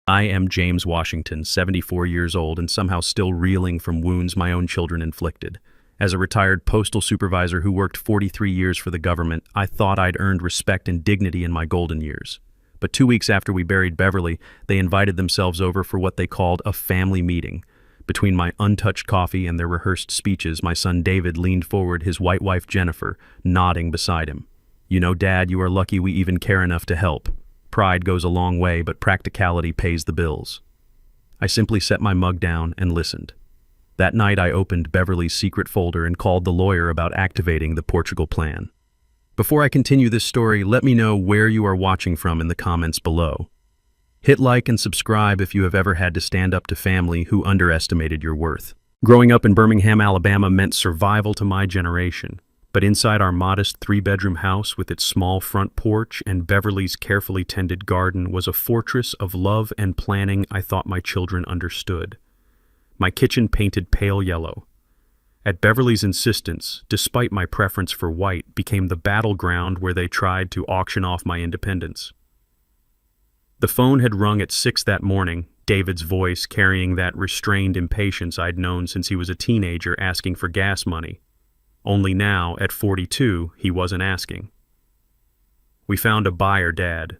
I am James Washington, 74 years old and somehow still reeling from wounds my own children inflicted. As a retired postal supervisor who worked 43 years for the government, I thought I'd earned respect and dignity in my golden years. But 2 weeks after we buried Beverly, they invited themselves over for what they called a family meeting. Between my untouched coffee and their rehearsed speeches, my son David leaned forward, his white wife Jennifer nodding beside him. "You know, Dad, you are lucky we even care enough to help. Pride goes a long way, but practicality pays the bills." I simply set my mug down and listened. That night I opened Beverly's secret folder and called the lawyer about activating the Portugal plan. Before I continue this story, let me know where you are watching from in the comments below. Hit like and subscribe if you have ever had to stand up to family who underestimated your worth. Growing up in Birmingham, Alabama meant survival to my generation. But inside our modest 3-bedroom house with its small front porch and Beverly's carefully tended garden was a fortress of love and planning I thought my children understood. My kitchen painted pale yellow. At Beverly's insistence, despite my preference for white, became the battleground where they tried to auction off my independence. The phone had rung at 6 that morning, David's voice carrying that restrained impatience I'd known since he was a teenager asking for gas money. Only now, at 42, he wasn't asking. "We found a buyer, Dad.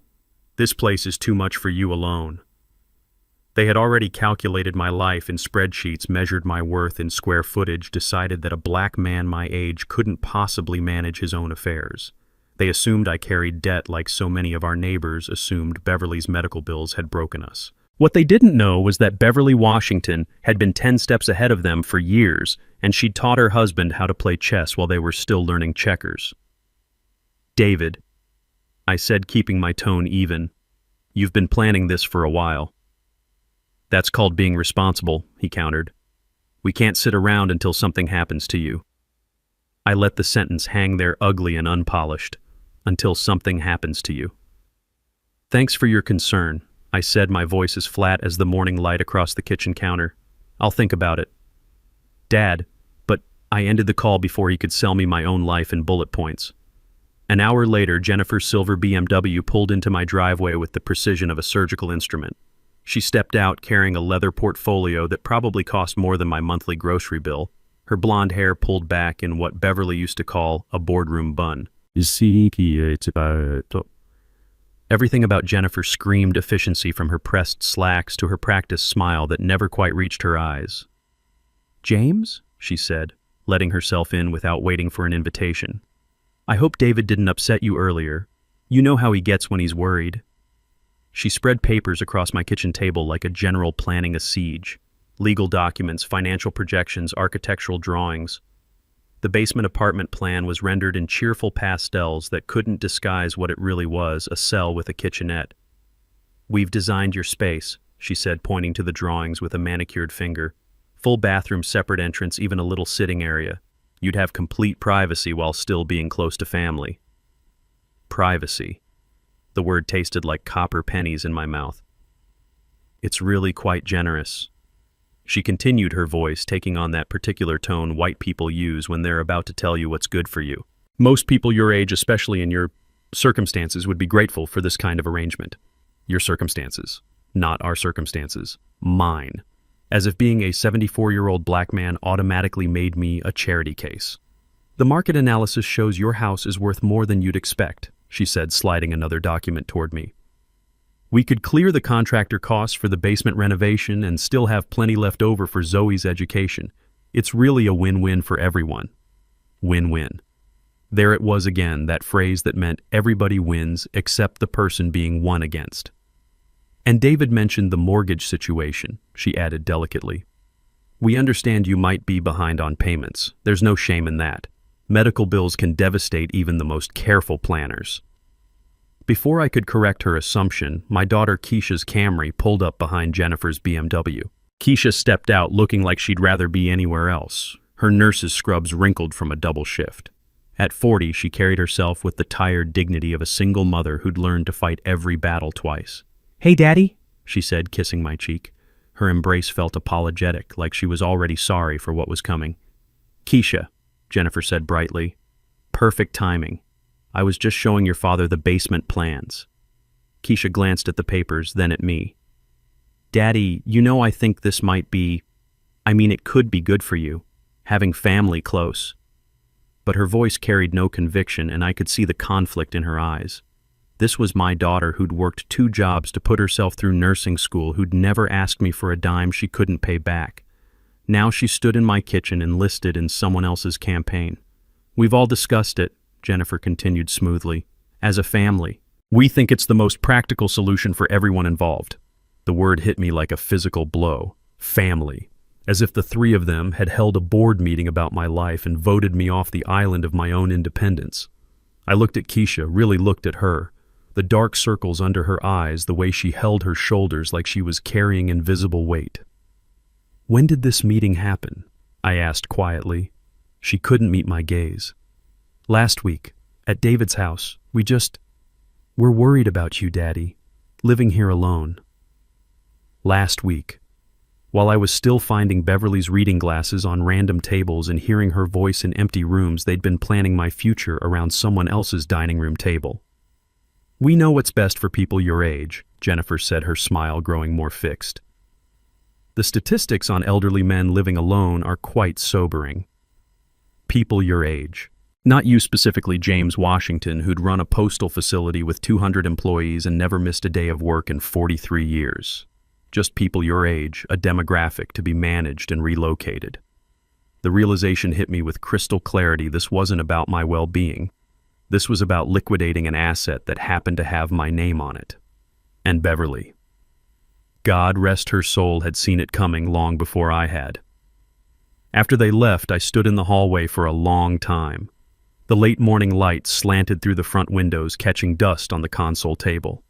This place is too much for you alone." They had already calculated my life in spreadsheets, measured my worth in square footage, decided that a black man my age couldn't possibly manage his own affairs. They assumed I carried debt like so many of our neighbors assumed Beverly's medical bills had broken us. What they didn't know was that Beverly Washington had been 10 steps ahead of them for years, and she'd taught her husband how to play chess while they were still learning checkers. "David," I said, keeping my tone even, "you've been planning this for a while." "That's called being responsible," he countered. "We can't sit around until something happens to you." I let the sentence hang there ugly and unpolished. "Until something happens to you." "Thanks for your concern," I said, my voice as flat as the morning light across the kitchen counter. "I'll think about it." "Dad," but I ended the call before he could sell me my own life in bullet points. An hour later, Jennifer's silver BMW pulled into my driveway with the precision of a surgical instrument. She stepped out carrying a leather portfolio that probably cost more than my monthly grocery bill, her blonde hair pulled back in what Beverly used to call a boardroom bun. Everything about Jennifer screamed efficiency, from her pressed slacks to her practiced smile that never quite reached her eyes. "James?" she said, letting herself in without waiting for an invitation. "I hope David didn't upset you earlier. You know how he gets when he's worried." She spread papers across my kitchen table like a general planning a siege. Legal documents, financial projections, architectural drawings. The basement apartment plan was rendered in cheerful pastels that couldn't disguise what it really was, a cell with a kitchenette. "We've designed your space," she said, pointing to the drawings with a manicured finger. "Full bathroom, separate entrance, even a little sitting area. You'd have complete privacy while still being close to family." Privacy. The word tasted like copper pennies in my mouth. "It's really quite generous." She continued, her voice taking on that particular tone white people use when they're about to tell you what's good for you. "Most people your age, especially in your circumstances, would be grateful for this kind of arrangement." Your circumstances. Not our circumstances. Mine. As if being a 74-year-old black man automatically made me a charity case. "The market analysis shows your house is worth more than you'd expect," she said, sliding another document toward me. "We could clear the contractor costs for the basement renovation and still have plenty left over for Zoe's education. It's really a win-win for everyone." Win-win. There it was again, that phrase that meant everybody wins except the person being won against. "And David mentioned the mortgage situation," she added delicately. "We understand you might be behind on payments. There's no shame in that. Medical bills can devastate even the most careful planners." Before I could correct her assumption, my daughter Keisha's Camry pulled up behind Jennifer's BMW. Keisha stepped out looking like she'd rather be anywhere else, her nurse's scrubs wrinkled from a double shift. At 40, she carried herself with the tired dignity of a single mother who'd learned to fight every battle twice. "Hey, Daddy," she said, kissing my cheek. Her embrace felt apologetic, like she was already sorry for what was coming. "Keisha," Jennifer said brightly. "Perfect timing. I was just showing your father the basement plans." Keisha glanced at the papers, then at me. Daddy, I think this might be, it could be good for you, having family close. But her voice carried no conviction, and I could see the conflict in her eyes. This was my daughter who'd worked 2 jobs to put herself through nursing school, who'd never asked me for a dime she couldn't pay back. Now she stood in my kitchen enlisted in someone else's campaign. We've all discussed it, Jennifer continued smoothly. As a family, we think it's the most practical solution for everyone involved. The word hit me like a physical blow. Family. As if the 3 of them had held a board meeting about my life and voted me off the island of my own independence. I looked at Keisha, really looked at her. The dark circles under her eyes, the way she held her shoulders like she was carrying invisible weight. When did this meeting happen? I asked quietly. She couldn't meet my gaze. Last week, at David's house. We're worried about you, Daddy, living here alone. Last week. While I was still finding Beverly's reading glasses on random tables and hearing her voice in empty rooms, they'd been planning my future around someone else's dining room table. We know what's best for people your age, Jennifer said, her smile growing more fixed. The statistics on elderly men living alone are quite sobering. People your age. Not you specifically, James Washington, who'd run a postal facility with 200 employees and never missed a day of work in 43 years. Just people your age, a demographic to be managed and relocated. The realization hit me with crystal clarity. This wasn't about my well-being. This was about liquidating an asset that happened to have my name on it. And Beverly. God rest her soul, had seen it coming long before I had. After they left, I stood in the hallway for a long time. The late morning light slanted through the front windows, catching dust on the console table.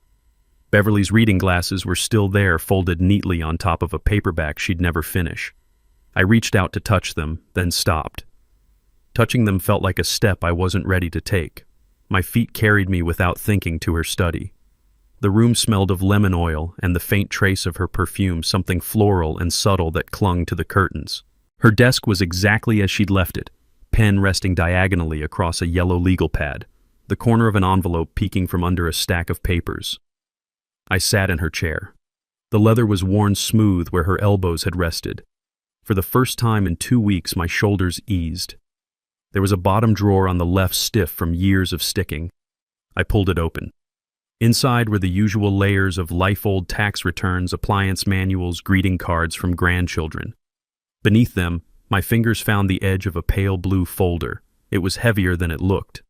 Beverly's reading glasses were still there, folded neatly on top of a paperback she'd never finish. I reached out to touch them, then stopped. Touching them felt like a step I wasn't ready to take. My feet carried me without thinking to her study. The room smelled of lemon oil and the faint trace of her perfume, something floral and subtle that clung to the curtains. Her desk was exactly as she'd left it, pen resting diagonally across a yellow legal pad, the corner of an envelope peeking from under a stack of papers. I sat in her chair. The leather was worn smooth where her elbows had rested. For the first time in 2 weeks, my shoulders eased. There was a bottom drawer on the left stiff from years of sticking. I pulled it open. Inside were the usual layers of life-old tax returns, appliance manuals, greeting cards from grandchildren. Beneath them, my fingers found the edge of a pale blue folder. It was heavier than it looked.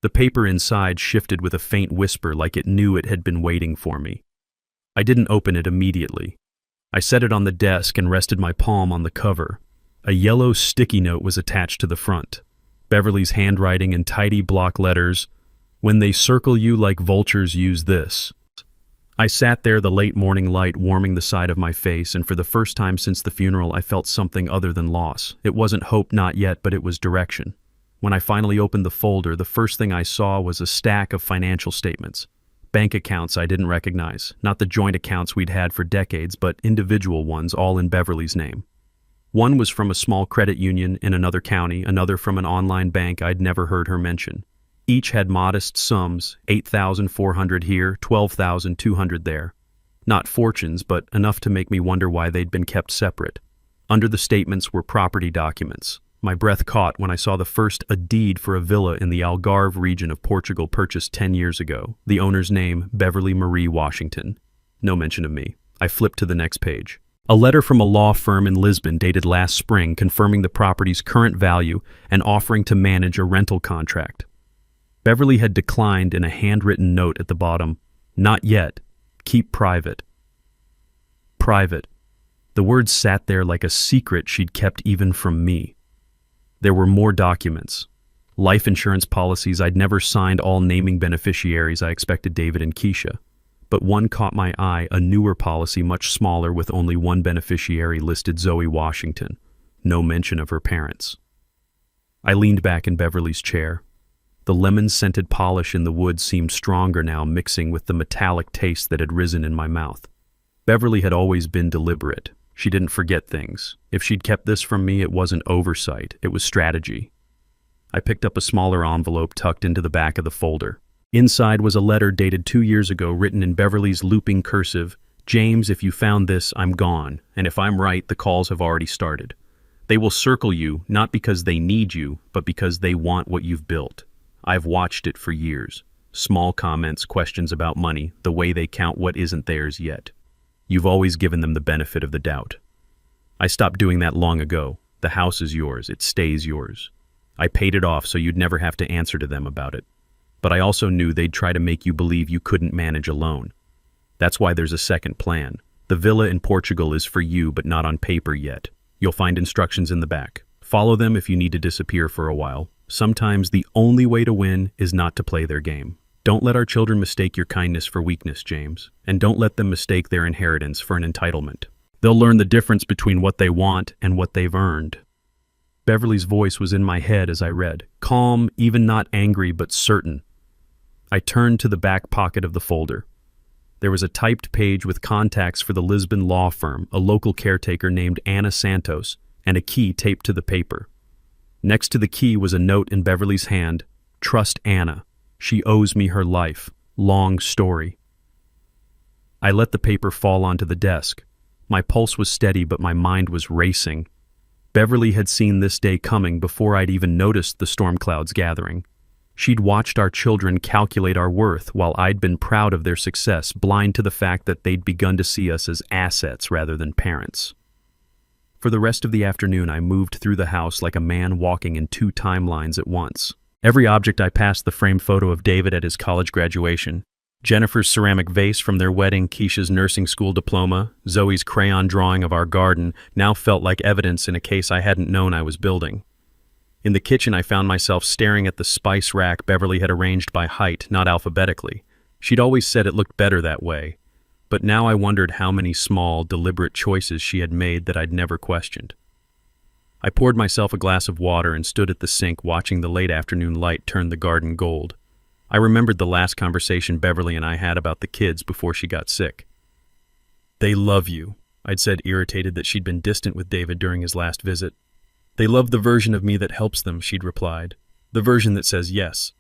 The paper inside shifted with a faint whisper, like it knew it had been waiting for me. I didn't open it immediately. I set it on the desk and rested my palm on the cover. A yellow sticky note was attached to the front. Beverly's handwriting in tidy block letters. When they circle you like vultures, use this. I sat there, the late morning light warming the side of my face, and for the first time since the funeral, I felt something other than loss. It wasn't hope, not yet, but it was direction. When I finally opened the folder, the first thing I saw was a stack of financial statements. Bank accounts I didn't recognize, not the joint accounts we'd had for decades, but individual ones, all in Beverly's name. One was from a small credit union in another county, another from an online bank I'd never heard her mention. Each had modest sums, $8,400 here, $12,200 there. Not fortunes, but enough to make me wonder why they'd been kept separate. Under the statements were property documents. My breath caught when I saw the first, a deed for a villa in the Algarve region of Portugal purchased 10 years ago. The owner's name, Beverly Marie Washington. No mention of me. I flipped to the next page. A letter from a law firm in Lisbon dated last spring confirming the property's current value and offering to manage a rental contract. Beverly had declined in a handwritten note at the bottom. Not yet. Keep private. Private. The words sat there like a secret she'd kept even from me. There were more documents. Life insurance policies I'd never signed, all naming beneficiaries I expected David and Keisha. But one caught my eye, a newer policy, much smaller, with only one beneficiary listed, Zoe Washington. No mention of her parents. I leaned back in Beverly's chair. The lemon-scented polish in the wood seemed stronger now, mixing with the metallic taste that had risen in my mouth. Beverly had always been deliberate. She didn't forget things. If she'd kept this from me, it wasn't oversight, it was strategy. I picked up a smaller envelope tucked into the back of the folder. Inside was a letter dated 2 years ago, written in Beverly's looping cursive, James, if you found this, I'm gone, and if I'm right, the calls have already started. They will circle you, not because they need you, but because they want what you've built. I've watched it for years. Small comments, questions about money, the way they count what isn't theirs yet. You've always given them the benefit of the doubt. I stopped doing that long ago. The house is yours. It stays yours. I paid it off so you'd never have to answer to them about it. But I also knew they'd try to make you believe you couldn't manage alone. That's why there's a second plan. The villa in Portugal is for you, but not on paper yet. You'll find instructions in the back. Follow them if you need to disappear for a while. Sometimes the only way to win is not to play their game. Don't let our children mistake your kindness for weakness, James. And don't let them mistake their inheritance for an entitlement. They'll learn the difference between what they want and what they've earned. Beverly's voice was in my head as I read, calm, even not angry, but certain. I turned to the back pocket of the folder. There was a typed page with contacts for the Lisbon law firm, a local caretaker named Ana Santos, and a key taped to the paper. Next to the key was a note in Beverly's hand, "Trust Anna. She owes me her life. Long story." I let the paper fall onto the desk. My pulse was steady, but my mind was racing. Beverly had seen this day coming before I'd even noticed the storm clouds gathering. She'd watched our children calculate our worth while I'd been proud of their success, blind to the fact that they'd begun to see us as assets rather than parents. For the rest of the afternoon, I moved through the house like a man walking in two timelines at once. Every object I passed, the framed photo of David at his college graduation, Jennifer's ceramic vase from their wedding, Keisha's nursing school diploma, Zoe's crayon drawing of our garden, now felt like evidence in a case I hadn't known I was building. In the kitchen, I found myself staring at the spice rack Beverly had arranged by height, not alphabetically. She'd always said it looked better that way, but now I wondered how many small, deliberate choices she had made that I'd never questioned. I poured myself a glass of water and stood at the sink watching the late afternoon light turn the garden gold. I remembered the last conversation Beverly and I had about the kids before she got sick. "They love you," I'd said, irritated that she'd been distant with David during his last visit. "They love the version of me that helps them," she'd replied. "The version that says yes."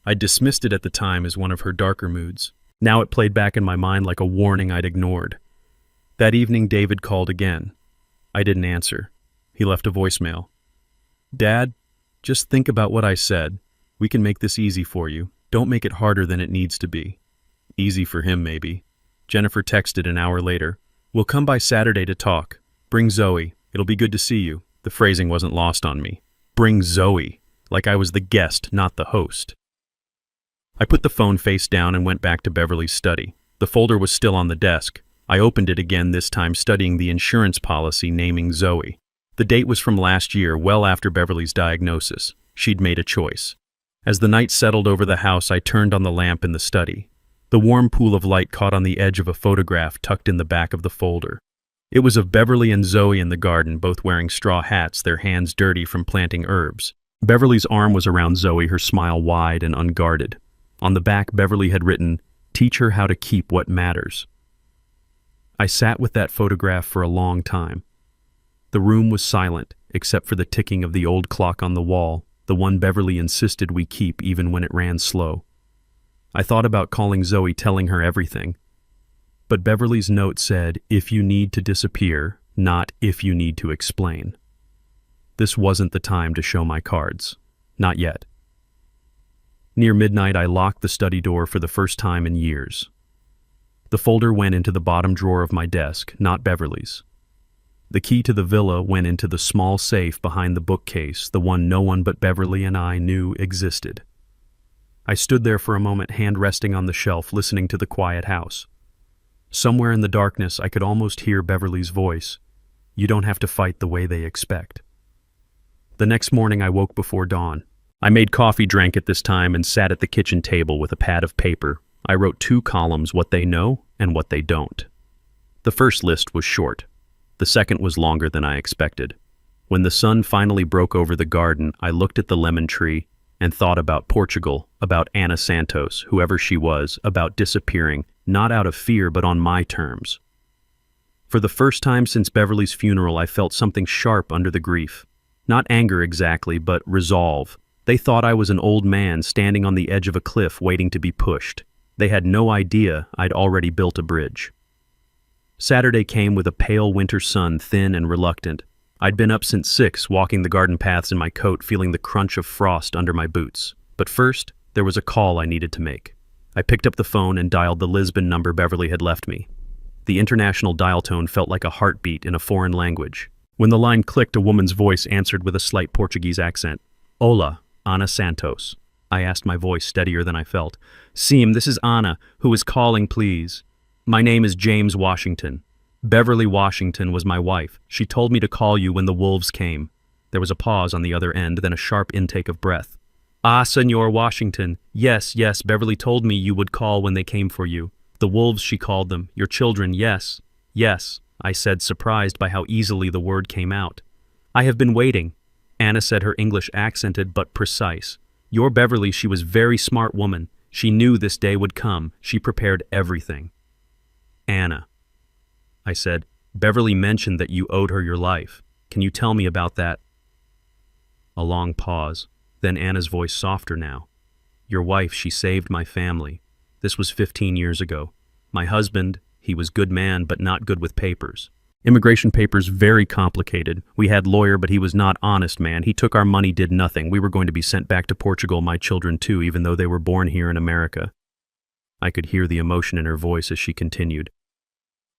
I dismissed it at the time as one of her darker moods. Now it played back in my mind like a warning I'd ignored. That evening, David called again. I didn't answer. He left a voicemail. "Dad, just think about what I said. We can make this easy for you. Don't make it harder than it needs to be." Easy for him, maybe. Jennifer texted an hour later. "We'll come by Saturday to talk. Bring Zoe. It'll be good to see you." The phrasing wasn't lost on me. Bring Zoe, like I was the guest, not the host. I put the phone face down and went back to Beverly's study. The folder was still on the desk. I opened it again, this time studying the insurance policy naming Zoe. The date was from last year, well after Beverly's diagnosis. She'd made a choice. As the night settled over the house, I turned on the lamp in the study. The warm pool of light caught on the edge of a photograph tucked in the back of the folder. It was of Beverly and Zoe in the garden, both wearing straw hats, their hands dirty from planting herbs. Beverly's arm was around Zoe, her smile wide and unguarded. On the back, Beverly had written, "Teach her how to keep what matters." I sat with that photograph for a long time. The room was silent, except for the ticking of the old clock on the wall, the one Beverly insisted we keep even when it ran slow. I thought about calling Zoe, telling her everything. But Beverly's note said, "If you need to disappear, not if you need to explain." This wasn't the time to show my cards. Not yet. Near midnight, I locked the study door for the first time in years. The folder went into the bottom drawer of my desk, not Beverly's. The key to the villa went into the small safe behind the bookcase, the one no one but Beverly and I knew existed. I stood there for a moment, hand resting on the shelf, listening to the quiet house. Somewhere in the darkness, I could almost hear Beverly's voice. "You don't have to fight the way they expect." The next morning, I woke before dawn. I made coffee, drank at this time, and sat at the kitchen table with a pad of paper. I wrote 2 columns, what they know and what they don't. The first list was short. The second was longer than I expected. When the sun finally broke over the garden, I looked at the lemon tree and thought about Portugal, about Ana Santos, whoever she was, about disappearing, not out of fear but on my terms. For the first time since Beverly's funeral, I felt something sharp under the grief. Not anger exactly, but resolve. They thought I was an old man standing on the edge of a cliff waiting to be pushed. They had no idea I'd already built a bridge. Saturday came with a pale winter sun, thin and reluctant. I'd been up since 6, walking the garden paths in my coat, feeling the crunch of frost under my boots. But first, there was a call I needed to make. I picked up the phone and dialed the Lisbon number Beverly had left me. The international dial tone felt like a heartbeat in a foreign language. When the line clicked, a woman's voice answered with a slight Portuguese accent. "Hola, Ana Santos." I asked, my voice steadier than I felt. "Sim, this is Ana, who is calling, please. My name is James Washington. Beverly Washington was my wife. She told me to call you when the wolves came." There was a pause on the other end, then a sharp intake of breath. "Ah, Senor Washington. Yes, yes, Beverly told me you would call when they came for you. The wolves, she called them. Your children, yes. Yes," I said, surprised by how easily the word came out. "I have been waiting," Anna said, her English accented but precise. "Your Beverly, she was very smart woman. She knew this day would come. She prepared everything." "Anna," I said, "Beverly mentioned that you owed her your life. Can you tell me about that?" A long pause, then Anna's voice softer now. "Your wife, she saved my family. This was 15 years ago. My husband, he was good man, but not good with papers. Immigration papers very complicated. We had lawyer, but he was not honest man. He took our money, did nothing. We were going to be sent back to Portugal, my children too, even though they were born here in America." I could hear the emotion in her voice as she continued.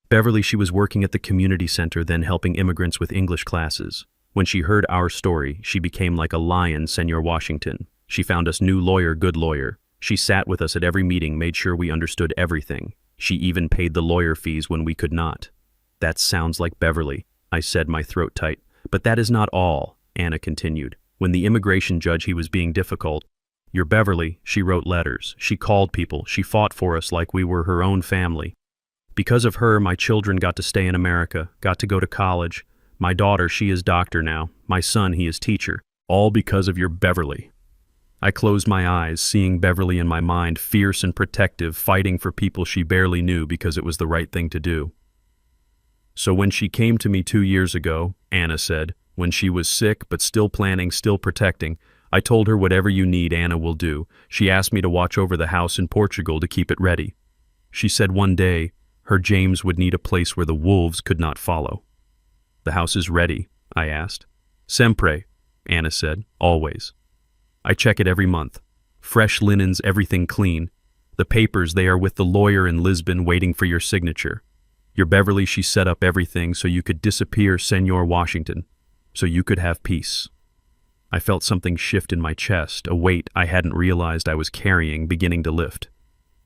"Beverly, she was working at the community center, then helping immigrants with English classes. When she heard our story, she became like a lion, Senor Washington. She found us new lawyer, good lawyer. She sat with us at every meeting, made sure we understood everything. She even paid the lawyer fees when we could not." "That sounds like Beverly," I said, my throat tight. "But that is not all," Anna continued. "When the immigration judge, he was being difficult. Your Beverly, she wrote letters. She called people. She fought for us like we were her own family. Because of her, my children got to stay in America, got to go to college. My daughter, she is doctor now. My son, he is teacher. All because of your Beverly." I closed my eyes, seeing Beverly in my mind, fierce and protective, fighting for people she barely knew because it was the right thing to do. "So when she came to me 2 years ago," Anna said, "when she was sick but still planning, still protecting, I told her whatever you need, Anna will do. She asked me to watch over the house in Portugal to keep it ready. She said one day, her James would need a place where the wolves could not follow." "The house is ready?" I asked. "Sempre," Anna said, "always. I check it every month. Fresh linens, everything clean. The papers, they are with the lawyer in Lisbon waiting for your signature. Your Beverly, she set up everything so you could disappear, Senor Washington, so you could have peace." I felt something shift in my chest, a weight I hadn't realized I was carrying beginning to lift.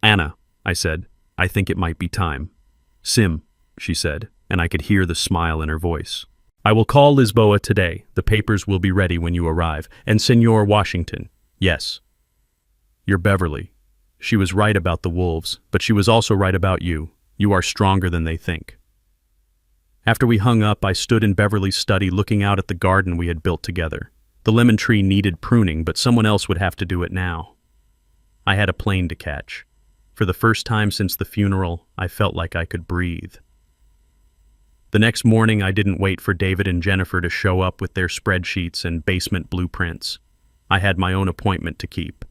"Anna," I said, "I think it might be time." "Sim," she said, and I could hear the smile in her voice. "I will call Lisboa today. The papers will be ready when you arrive. And Senor Washington, yes. Your Beverly. She was right about the wolves, but she was also right about you. You are stronger than they think." After we hung up, I stood in Beverly's study looking out at the garden we had built together. The lemon tree needed pruning, but someone else would have to do it now. I had a plane to catch. For the first time since the funeral, I felt like I could breathe. The next morning, I didn't wait for David and Jennifer to show up with their spreadsheets and basement blueprints. I had my own appointment to keep.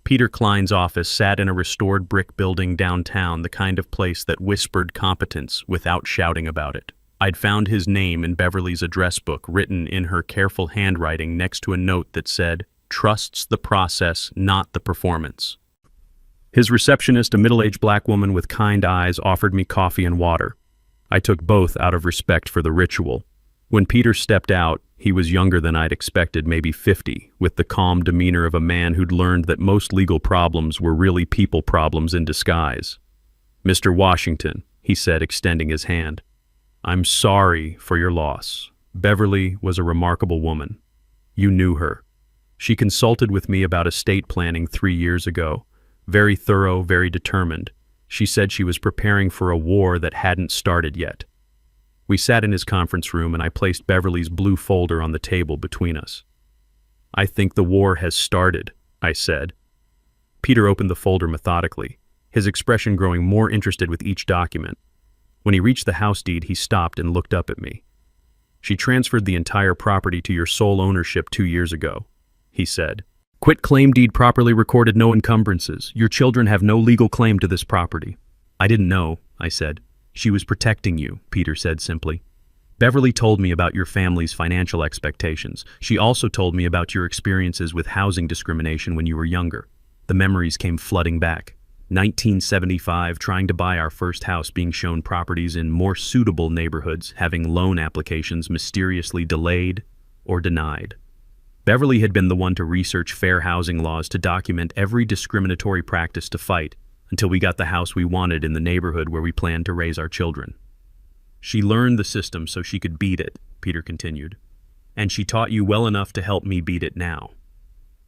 Peter Klein's office sat in a restored brick building downtown, the kind of place that whispered competence without shouting about it. I'd found his name in Beverly's address book, written in her careful handwriting next to a note that said, "Trusts the process, not the performance." His receptionist, a middle-aged black woman with kind eyes, offered me coffee and water. I took both out of respect for the ritual. When Peter stepped out, he was younger than I'd expected, maybe 50, with the calm demeanor of a man who'd learned that most legal problems were really people problems in disguise. "Mr. Washington," he said, extending his hand, "I'm sorry for your loss. Beverly was a remarkable woman. You knew her. She consulted with me about estate planning 3 years ago. Very thorough, very determined. She said she was preparing for a war that hadn't started yet." We sat in his conference room and I placed Beverly's blue folder on the table between us. "I think the war has started," I said. Peter opened the folder methodically, his expression growing more interested with each document. When he reached the house deed, he stopped and looked up at me. "She transferred the entire property to your sole ownership 2 years ago," he said. "Quit claim deed properly recorded, no encumbrances. Your children have no legal claim to this property." "I didn't know," I said. She was protecting you, Peter said simply. Beverly told me about your family's financial expectations. She also told me about your experiences with housing discrimination when you were younger. The memories came flooding back. 1975, trying to buy our first house, being shown properties in more suitable neighborhoods, having loan applications mysteriously delayed or denied. Beverly had been the one to research fair housing laws, to document every discriminatory practice, to fight until we got the house we wanted in the neighborhood where we planned to raise our children. She learned the system so she could beat it, Peter continued. And she taught you well enough to help me beat it now.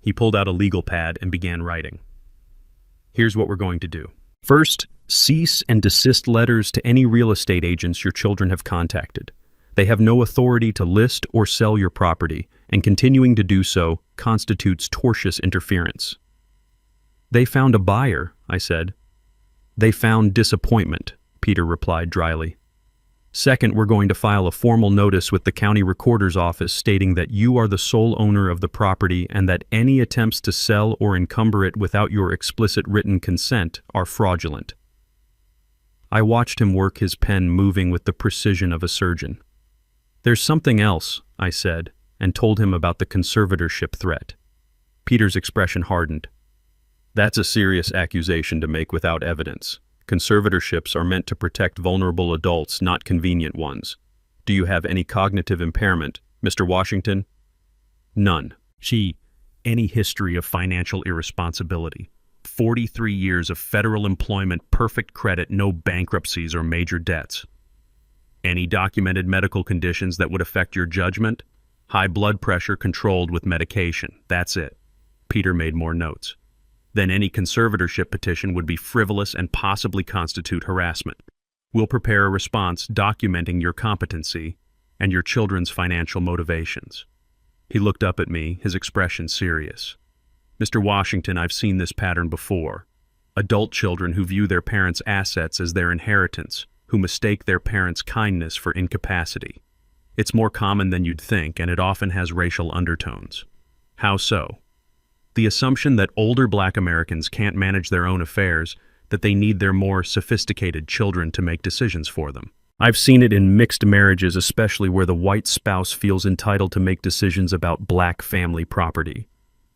He pulled out a legal pad and began writing. Here's what we're going to do. First, cease and desist letters to any real estate agents your children have contacted. They have no authority to list or sell your property, and continuing to do so constitutes tortious interference. They found a buyer, I said. They found disappointment, Peter replied dryly. Second, we're going to file a formal notice with the county recorder's office stating that you are the sole owner of the property and that any attempts to sell or encumber it without your explicit written consent are fraudulent. I watched him work his pen, moving with the precision of a surgeon. There's something else, I said, and told him about the conservatorship threat. Peter's expression hardened. That's a serious accusation to make without evidence. Conservatorships are meant to protect vulnerable adults, not convenient ones. Do you have any cognitive impairment, Mr. Washington? None. Any history of financial irresponsibility. 43 years of federal employment, perfect credit, no bankruptcies or major debts. Any documented medical conditions that would affect your judgment? High blood pressure controlled with medication. That's it. Peter made more notes. Then any conservatorship petition would be frivolous and possibly constitute harassment. We'll prepare a response documenting your competency and your children's financial motivations. He looked up at me, his expression serious. Mr. Washington, I've seen this pattern before. Adult children who view their parents' assets as their inheritance, who mistake their parents' kindness for incapacity. It's more common than you'd think, and it often has racial undertones. How so? The assumption that older Black Americans can't manage their own affairs, that they need their more sophisticated children to make decisions for them. I've seen it in mixed marriages, especially where the white spouse feels entitled to make decisions about Black family property.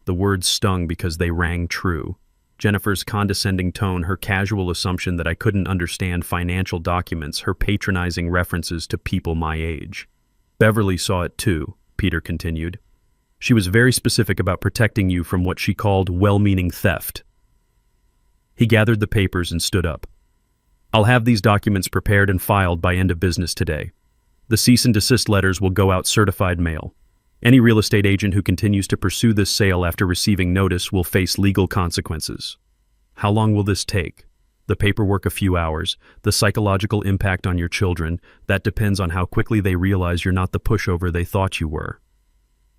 The words stung because they rang true. Jennifer's condescending tone, her casual assumption that I couldn't understand financial documents, her patronizing references to people my age. Beverly saw it too, Peter continued. She was very specific about protecting you from what she called well-meaning theft. He gathered the papers and stood up. I'll have these documents prepared and filed by end of business today. The cease and desist letters will go out certified mail. Any real estate agent who continues to pursue this sale after receiving notice will face legal consequences. How long will this take? The paperwork a few hours. The psychological impact on your children, that depends on how quickly they realize you're not the pushover they thought you were.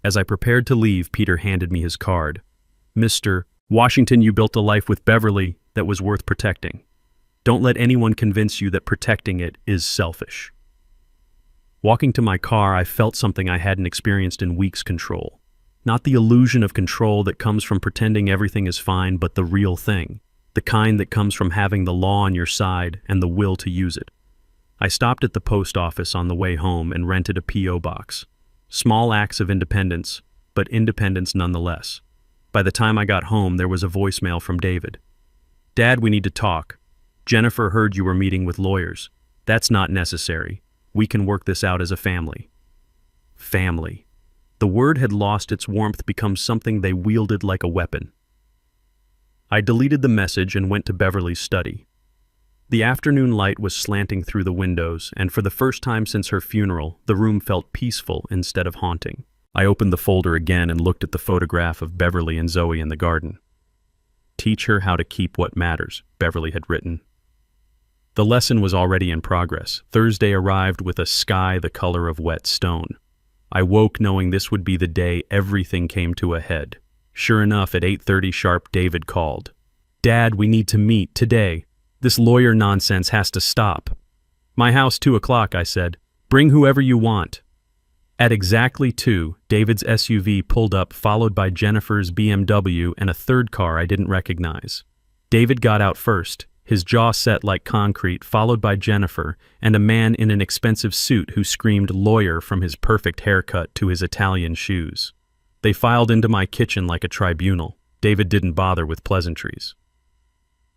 As I prepared to leave, Peter handed me his card. Mr. Washington, you built a life with Beverly that was worth protecting. Don't let anyone convince you that protecting it is selfish. Walking to my car, I felt something I hadn't experienced in weeks: control. Not the illusion of control that comes from pretending everything is fine, but the real thing. The kind that comes from having the law on your side and the will to use it. I stopped at the post office on the way home and rented a P.O. box. Small acts of independence, but independence nonetheless. By the time I got home, there was a voicemail from David. Dad, we need to talk. Jennifer heard you were meeting with lawyers. That's not necessary. We can work this out as a family. Family. The word had lost its warmth, become something they wielded like a weapon. I deleted the message and went to Beverly's study. The afternoon light was slanting through the windows, and for the first time since her funeral, the room felt peaceful instead of haunting. I opened the folder again and looked at the photograph of Beverly and Zoe in the garden. Teach her how to keep what matters, Beverly had written. The lesson was already in progress. Thursday arrived with a sky the color of wet stone. I woke knowing this would be the day everything came to a head. Sure enough, at 8:30 sharp, David called. Dad, we need to meet today. This lawyer nonsense has to stop. My house, 2 o'clock, I said. Bring whoever you want. At exactly 2, David's SUV pulled up, followed by Jennifer's BMW and a third car I didn't recognize. David got out first. his jaw set like concrete, followed by Jennifer and a man in an expensive suit who screamed lawyer from his perfect haircut to his Italian shoes. They filed into my kitchen like a tribunal. David didn't bother with pleasantries.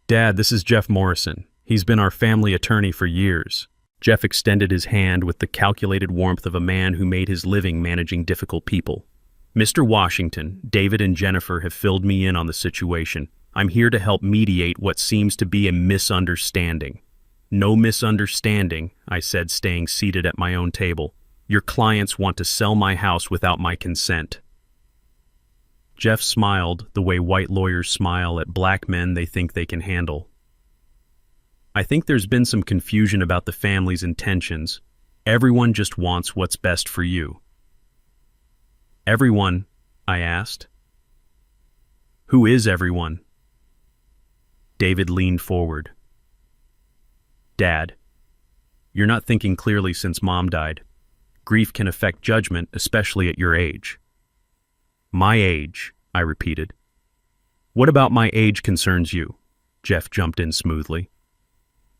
"Dad, this is Jeff Morrison. He's been our family attorney for years." Jeff extended his hand with the calculated warmth of a man who made his living managing difficult people. "Mr. Washington, David and Jennifer have filled me in on the situation. I'm here to help mediate what seems to be a misunderstanding." "No misunderstanding," I said, staying seated at my own table. "Your clients want to sell my house without my consent." Jeff smiled the way white lawyers smile at black men they think they can handle. "I think there's been some confusion about the family's intentions. Everyone just wants what's best for you." "Everyone?" I asked. "Who is everyone?" David leaned forward. "Dad, you're not thinking clearly since Mom died. Grief can affect judgment, especially at your age." "My age," I repeated. "What about my age concerns you?" Jeff jumped in smoothly.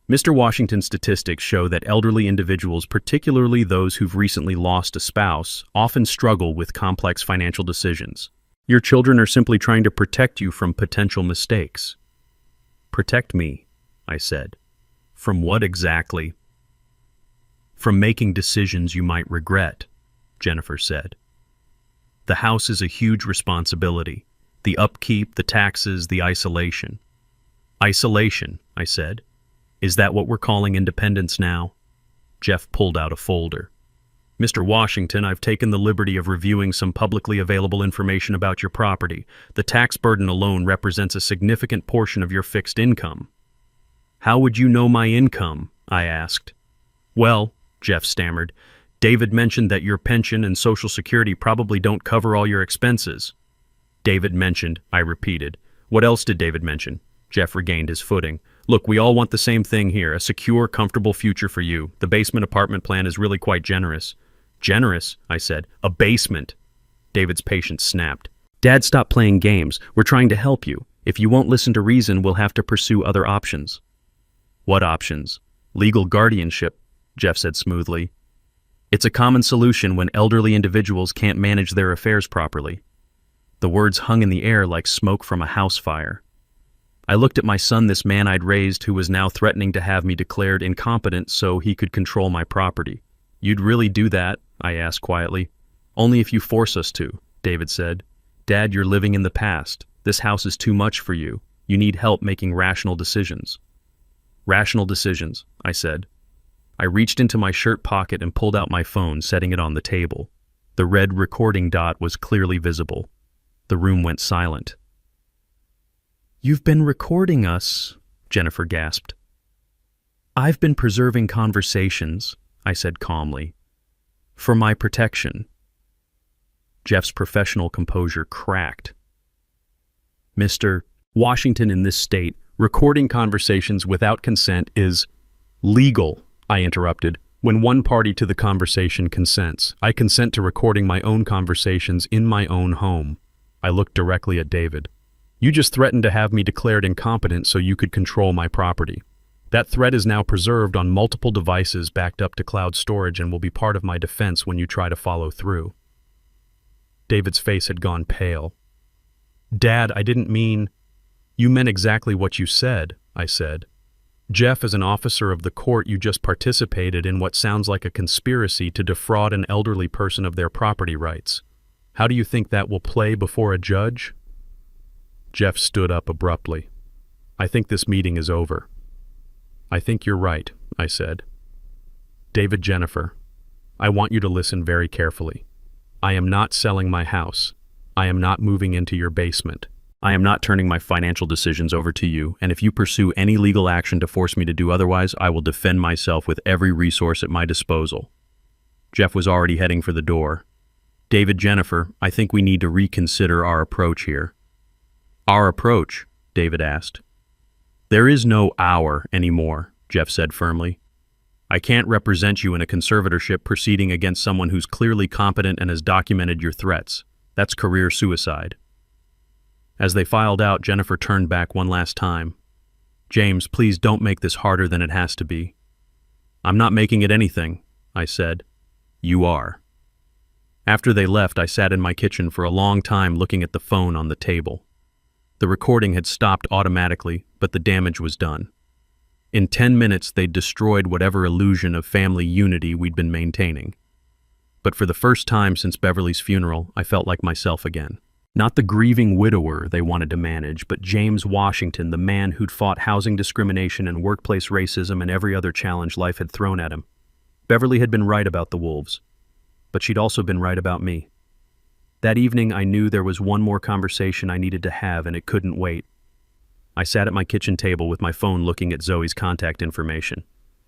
"Mr. Washington's statistics show that elderly individuals, particularly those who've recently lost a spouse, often struggle with complex financial decisions. Your children are simply trying to protect you from potential mistakes." "Protect me," I said. "From what exactly?" "From making decisions you might regret," Jennifer said. "The house is a huge responsibility. The upkeep, the taxes, the isolation." "Isolation," I said. "Is that what we're calling independence now?" Jeff pulled out a folder. "Mr. Washington, I've taken the liberty of reviewing some publicly available information about your property. The tax burden alone represents a significant portion of your fixed income." "How would you know my income?" I asked. "Well," Jeff stammered, "David mentioned that your pension and Social Security probably don't cover all your expenses." "David mentioned," I repeated. "What else did David mention?" Jeff regained his footing. "Look, we all want the same thing here, a secure, comfortable future for you. The basement apartment plan is really quite generous." "Generous?" I said. "A basement." David's patience snapped. "Dad, stop playing games. We're trying to help you. If you won't listen to reason, we'll have to pursue other options." "What options?" "Legal guardianship," Jeff said smoothly. "It's a common solution when elderly individuals can't manage their affairs properly." The words hung in the air like smoke from a house fire. I looked at my son, this man I'd raised, who was now threatening to have me declared incompetent so he could control my property. "You'd really do that?" I asked quietly. "Only if you force us to," David said. "Dad, you're living in the past. This house is too much for you. You need help making rational decisions." "Rational decisions," I said. I reached into my shirt pocket and pulled out my phone, setting it on the table. The red recording dot was clearly visible. The room went silent. "You've been recording us," Jennifer gasped. "I've been preserving conversations," I said calmly. "For my protection." Jeff's professional composure cracked. "Mr. Washington, in this state, recording conversations without consent is legal," I interrupted. "When one party to the conversation consents, I consent to recording my own conversations in my own home." I looked directly at David. "You just threatened to have me declared incompetent so you could control my property. That threat is now preserved on multiple devices backed up to cloud storage and will be part of my defense when you try to follow through." David's face had gone pale. "Dad, I didn't mean—" "You meant exactly what you said," I said. "Jeff, as an officer of the court, you just participated in what sounds like a conspiracy to defraud an elderly person of their property rights. How do you think that will play before a judge?" Jeff stood up abruptly. "I think this meeting is over." "I think you're right," I said. "David, Jennifer, I want you to listen very carefully. I am not selling my house. I am not moving into your basement. I am not turning my financial decisions over to you, and if you pursue any legal action to force me to do otherwise, I will defend myself with every resource at my disposal." Jeff was already heading for the door. "David, Jennifer, I think we need to reconsider our approach here." "Our approach?" David asked. "There is no our anymore," Jeff said firmly. "I can't represent you in a conservatorship proceeding against someone who's clearly competent and has documented your threats. That's career suicide." As they filed out, Jennifer turned back one last time. James, please don't make this harder than it has to be. I'm not making it anything, I said. You are. After they left, I sat in my kitchen for a long time looking at the phone on the table. The recording had stopped automatically, but the damage was done. In 10 minutes, they'd destroyed whatever illusion of family unity we'd been maintaining. But for the first time since Beverly's funeral, I felt like myself again. Not the grieving widower they wanted to manage, but James Washington, the man who'd fought housing discrimination and workplace racism and every other challenge life had thrown at him. Beverly had been right about the wolves, but she'd also been right about me. That evening, I knew there was one more conversation I needed to have, and it couldn't wait. I sat at my kitchen table with my phone looking at Zoe's contact information.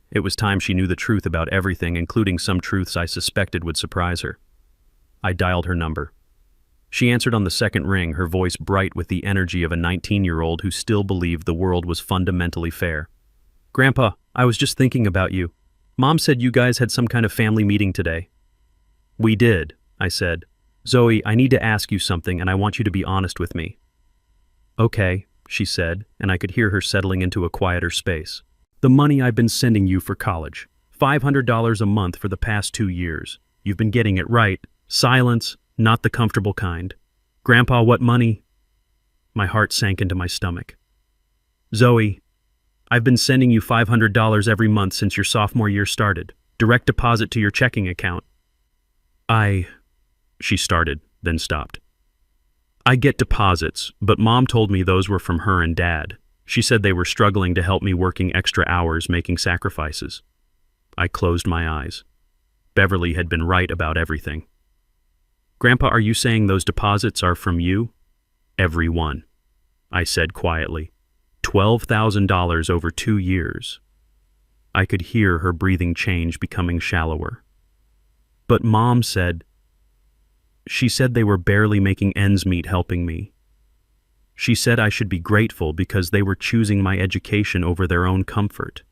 It was time she knew the truth about everything, including some truths I suspected would surprise her. I dialed her number. She answered on the second ring, her voice bright with the energy of a 19-year-old who still believed the world was fundamentally fair. Grandpa, I was just thinking about you. Mom said you guys had some kind of family meeting today. We did, I said. Zoe, I need to ask you something, and I want you to be honest with me. Okay, she said, and I could hear her settling into a quieter space. The money I've been sending you for college. $500 a month for the past 2 years. You've been getting it right. Silence, not the comfortable kind. Grandpa, what money? My heart sank into my stomach. Zoe, I've been sending you $500 every month since your sophomore year started. Direct deposit to your checking account. She started, then stopped. I get deposits, but Mom told me those were from her and Dad. She said they were struggling to help me working extra hours, making sacrifices. I closed my eyes. Beverly had been right about everything. Grandpa, are you saying those deposits are from you? Every one, I said quietly. $12,000 over 2 years. I could hear her breathing change, becoming shallower. But Mom said, she said they were barely making ends meet helping me. She said I should be grateful because they were choosing my education over their own comfort.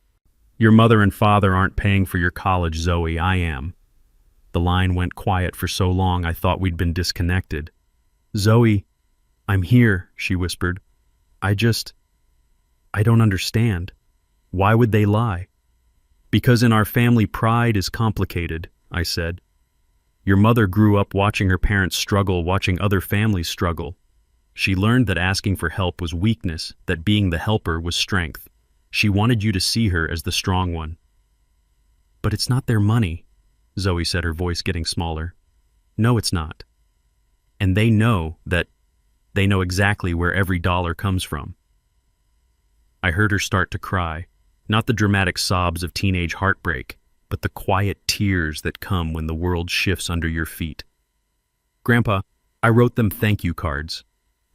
Your mother and father aren't paying for your college, Zoe, I am. The line went quiet for so long I thought we'd been disconnected. Zoe, I'm here, she whispered. I don't understand. Why would they lie? Because in our family pride is complicated, I said. Your mother grew up watching her parents struggle, watching other families struggle. She learned that asking for help was weakness, that being the helper was strength. She wanted you to see her as the strong one. But it's not their money, Zoe said, her voice getting smaller. No, it's not. And they know exactly where every dollar comes from. I heard her start to cry, not the dramatic sobs of teenage heartbreak, but the quiet tears that come when the world shifts under your feet. Grandpa, I wrote them thank you cards.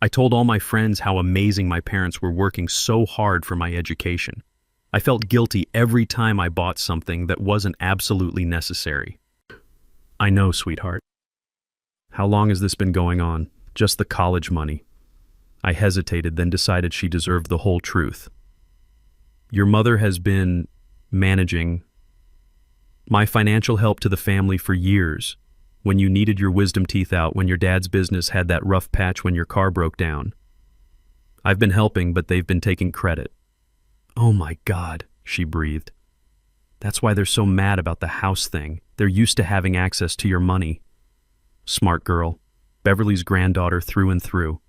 I told all my friends how amazing my parents were working so hard for my education. I felt guilty every time I bought something that wasn't absolutely necessary. I know, sweetheart. How long has this been going on? Just the college money. I hesitated, then decided she deserved the whole truth. Your mother has been managing my financial help to the family for years. When you needed your wisdom teeth out, when your dad's business had that rough patch, when your car broke down. I've been helping, but they've been taking credit. Oh my God, she breathed. That's why they're so mad about the house thing. They're used to having access to your money. Smart girl. Beverly's granddaughter through and through.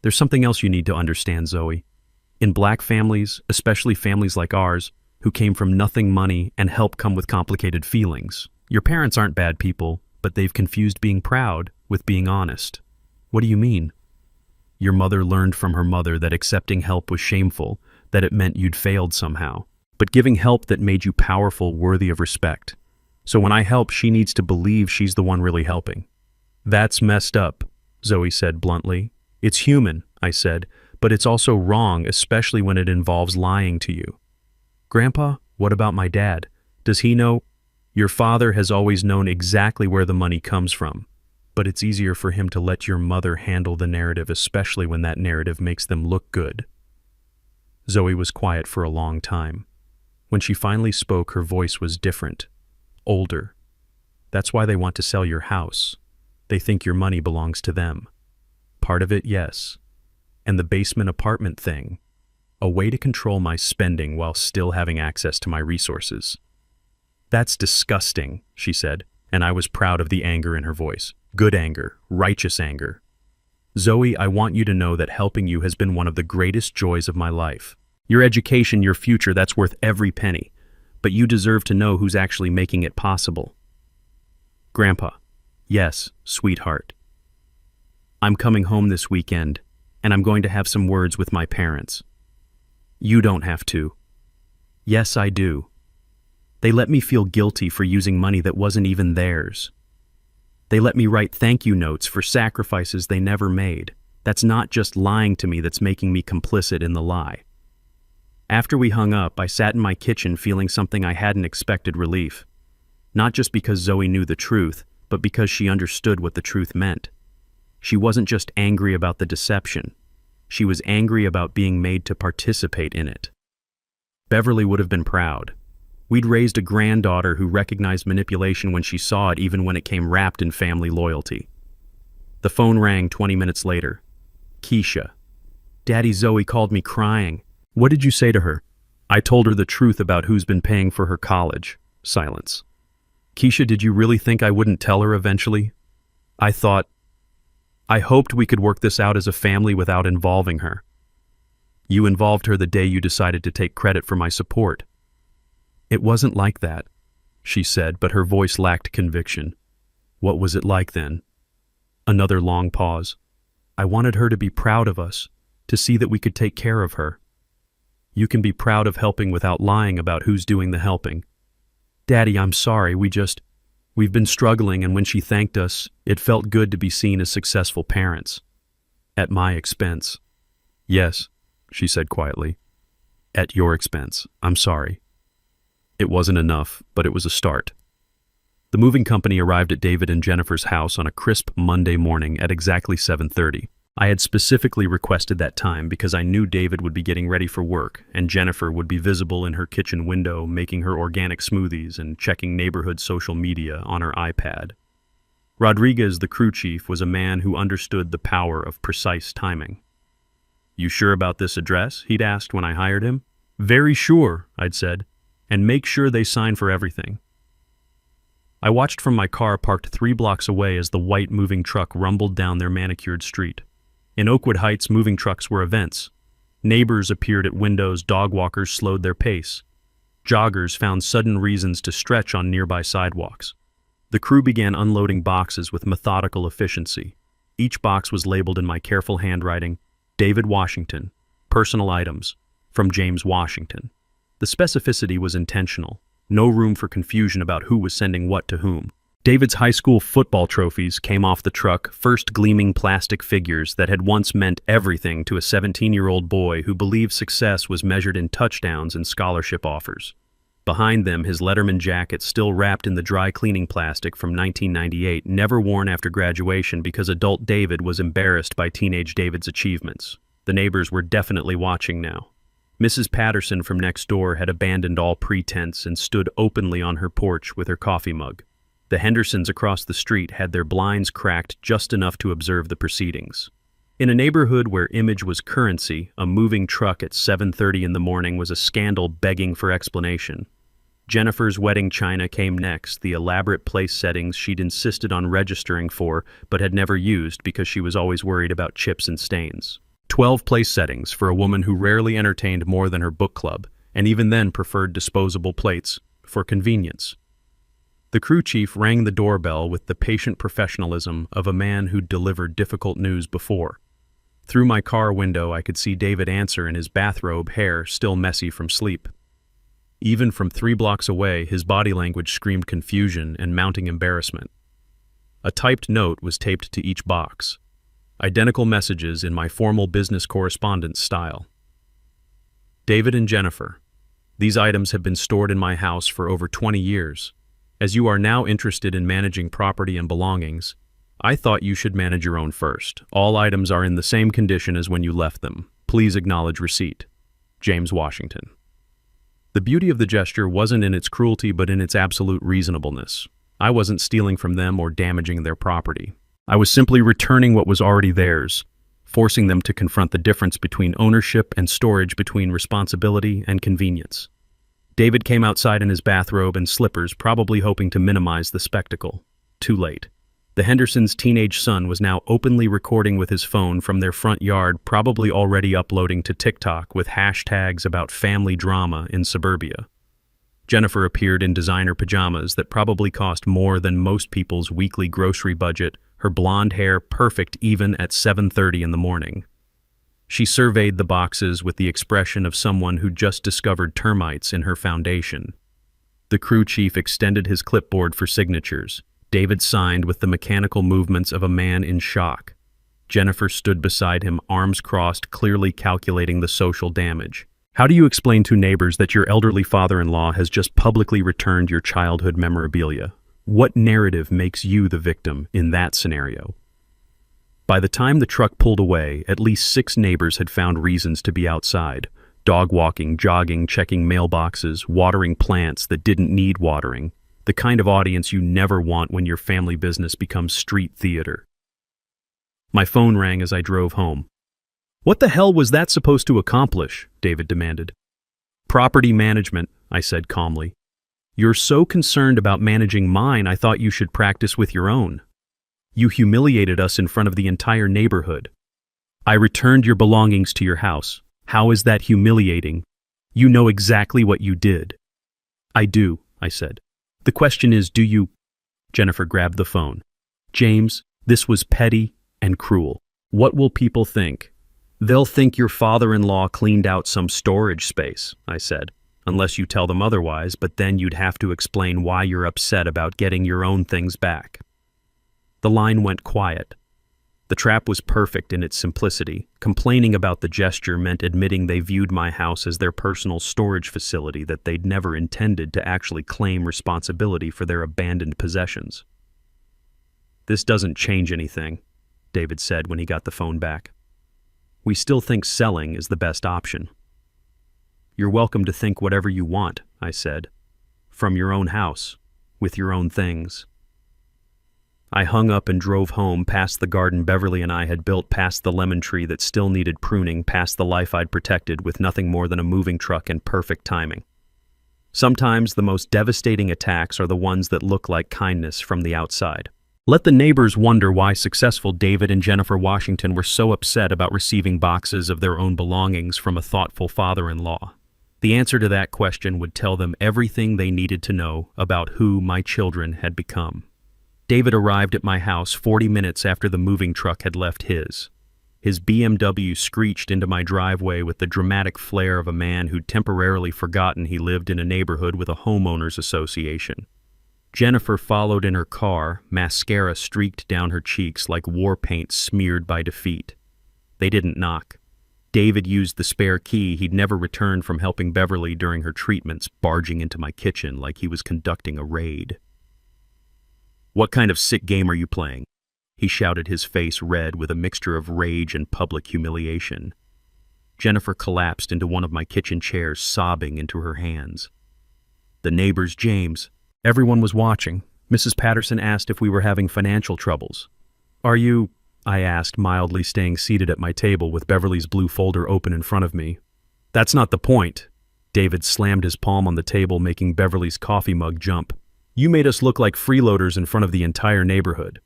There's something else you need to understand, Zoe. In Black families, especially families like ours, who came from nothing money and help come with complicated feelings. Your parents aren't bad people, but they've confused being proud with being honest. What do you mean? Your mother learned from her mother that accepting help was shameful, that it meant you'd failed somehow, but giving help that made you powerful, worthy of respect. So when I help, she needs to believe she's the one really helping. That's messed up, Zoe said bluntly. It's human, I said, but it's also wrong, especially when it involves lying to you. Grandpa, what about my dad? Does he know? Your father has always known exactly where the money comes from, but it's easier for him to let your mother handle the narrative, especially when that narrative makes them look good. Zoe was quiet for a long time. When she finally spoke, her voice was different, older. That's why they want to sell your house. They think your money belongs to them. Part of it, yes. And the basement apartment thing. A way to control my spending while still having access to my resources. That's disgusting, she said, and I was proud of the anger in her voice. Good anger, righteous anger. Zoe, I want you to know that helping you has been one of the greatest joys of my life. Your education, your future, that's worth every penny. But you deserve to know who's actually making it possible. Grandpa. Yes, sweetheart. I'm coming home this weekend, and I'm going to have some words with my parents. You don't have to. Yes, I do. They let me feel guilty for using money that wasn't even theirs. They let me write thank you notes for sacrifices they never made. That's not just lying to me that's making me complicit in the lie. After we hung up, I sat in my kitchen feeling something I hadn't expected: relief. Not just because Zoe knew the truth, but because she understood what the truth meant. She wasn't just angry about the deception. She was angry about being made to participate in it. Beverly would have been proud. We'd raised a granddaughter who recognized manipulation when she saw it, even when it came wrapped in family loyalty. The phone rang 20 minutes later. Keisha. Daddy, Zoe called me crying. What did you say to her? I told her the truth about who's been paying for her college. Silence. Keisha, did you really think I wouldn't tell her eventually? I hoped we could work this out as a family without involving her. You involved her the day you decided to take credit for my support. It wasn't like that, she said, but her voice lacked conviction. What was it like then? Another long pause. I wanted her to be proud of us, to see that we could take care of her. You can be proud of helping without lying about who's doing the helping. Daddy, I'm sorry, we've been struggling, and when she thanked us, it felt good to be seen as successful parents. At my expense. Yes, she said quietly. At your expense. I'm sorry. It wasn't enough, but it was a start. The moving company arrived at David and Jennifer's house on a crisp Monday morning at exactly 7:30. I had specifically requested that time because I knew David would be getting ready for work, and Jennifer would be visible in her kitchen window making her organic smoothies and checking neighborhood social media on her iPad. Rodriguez, the crew chief, was a man who understood the power of precise timing. You sure about this address? He'd asked when I hired him. Very sure, I'd said. And make sure they sign for everything. I watched from my car parked 3 blocks away as the white moving truck rumbled down their manicured street. In Oakwood Heights, moving trucks were events. Neighbors appeared at windows, dog walkers slowed their pace. Joggers found sudden reasons to stretch on nearby sidewalks. The crew began unloading boxes with methodical efficiency. Each box was labeled in my careful handwriting, David Washington, personal items, from James Washington. The specificity was intentional. No room for confusion about who was sending what to whom. David's high school football trophies came off the truck, first gleaming plastic figures that had once meant everything to a 17-year-old boy who believed success was measured in touchdowns and scholarship offers. Behind them, his Letterman jacket still wrapped in the dry cleaning plastic from 1998, never worn after graduation because adult David was embarrassed by teenage David's achievements. The neighbors were definitely watching now. Mrs. Patterson from next door had abandoned all pretense and stood openly on her porch with her coffee mug. The Hendersons across the street had their blinds cracked just enough to observe the proceedings. In a neighborhood where image was currency, a moving truck at 7:30 in the morning was a scandal begging for explanation. Jennifer's wedding china came next, the elaborate place settings she'd insisted on registering for but had never used because she was always worried about chips and stains. 12 place settings for a woman who rarely entertained more than her book club, and even then preferred disposable plates for convenience. The crew chief rang the doorbell with the patient professionalism of a man who'd delivered difficult news before. Through my car window, I could see David answer in his bathrobe, hair still messy from sleep. Even from 3 blocks away, his body language screamed confusion and mounting embarrassment. A typed note was taped to each box. Identical messages in my formal business correspondence style. David and Jennifer, these items have been stored in my house for over 20 years. As you are now interested in managing property and belongings, I thought you should manage your own first. All items are in the same condition as when you left them. Please acknowledge receipt. James Washington. The beauty of the gesture wasn't in its cruelty but in its absolute reasonableness. I wasn't stealing from them or damaging their property. I was simply returning what was already theirs, forcing them to confront the difference between ownership and storage, between responsibility and convenience. David came outside in his bathrobe and slippers, probably hoping to minimize the spectacle. Too late. The Hendersons' teenage son was now openly recording with his phone from their front yard, probably already uploading to TikTok with hashtags about family drama in suburbia. Jennifer appeared in designer pajamas that probably cost more than most people's weekly grocery budget, her blonde hair perfect even at 7:30 in the morning. She surveyed the boxes with the expression of someone who just discovered termites in her foundation. The crew chief extended his clipboard for signatures. David signed with the mechanical movements of a man in shock. Jennifer stood beside him, arms crossed, clearly calculating the social damage. How do you explain to neighbors that your elderly father-in-law has just publicly returned your childhood memorabilia? What narrative makes you the victim in that scenario? By the time the truck pulled away, at least 6 neighbors had found reasons to be outside. Dog walking, jogging, checking mailboxes, watering plants that didn't need watering. The kind of audience you never want when your family business becomes street theater. My phone rang as I drove home. "What the hell was that supposed to accomplish?" David demanded. "Property management," I said calmly. "You're so concerned about managing mine, I thought you should practice with your own. You humiliated us in front of the entire neighborhood. I returned your belongings to your house. How is that humiliating? You know exactly what you did." "I do," I said. "The question is, do you—" Jennifer grabbed the phone. "James, this was petty and cruel. What will people think?" "They'll think your father-in-law cleaned out some storage space," I said, "unless you tell them otherwise, but then you'd have to explain why you're upset about getting your own things back." The line went quiet. The trap was perfect in its simplicity. Complaining about the gesture meant admitting they viewed my house as their personal storage facility, that they'd never intended to actually claim responsibility for their abandoned possessions. "This doesn't change anything," David said when he got the phone back. "We still think selling is the best option." "You're welcome to think whatever you want," I said. "From your own house, with your own things." I hung up and drove home, past the garden Beverly and I had built, past the lemon tree that still needed pruning, past the life I'd protected with nothing more than a moving truck and perfect timing. Sometimes the most devastating attacks are the ones that look like kindness from the outside. Let the neighbors wonder why successful David and Jennifer Washington were so upset about receiving boxes of their own belongings from a thoughtful father-in-law. The answer to that question would tell them everything they needed to know about who my children had become. David arrived at my house 40 minutes after the moving truck had left his. His BMW screeched into my driveway with the dramatic flair of a man who'd temporarily forgotten he lived in a neighborhood with a homeowners association. Jennifer followed in her car, mascara streaked down her cheeks like war paint smeared by defeat. They didn't knock. David used the spare key he'd never returned from helping Beverly during her treatments, barging into my kitchen like he was conducting a raid. "What kind of sick game are you playing?" he shouted, his face red with a mixture of rage and public humiliation. Jennifer collapsed into one of my kitchen chairs, sobbing into her hands. "The neighbors, James. Everyone was watching. Mrs. Patterson asked if we were having financial troubles." "Are you?" I asked, mildly, staying seated at my table with Beverly's blue folder open in front of me. "That's not the point." David slammed his palm on the table, making Beverly's coffee mug jump. "You made us look like freeloaders in front of the entire neighborhood.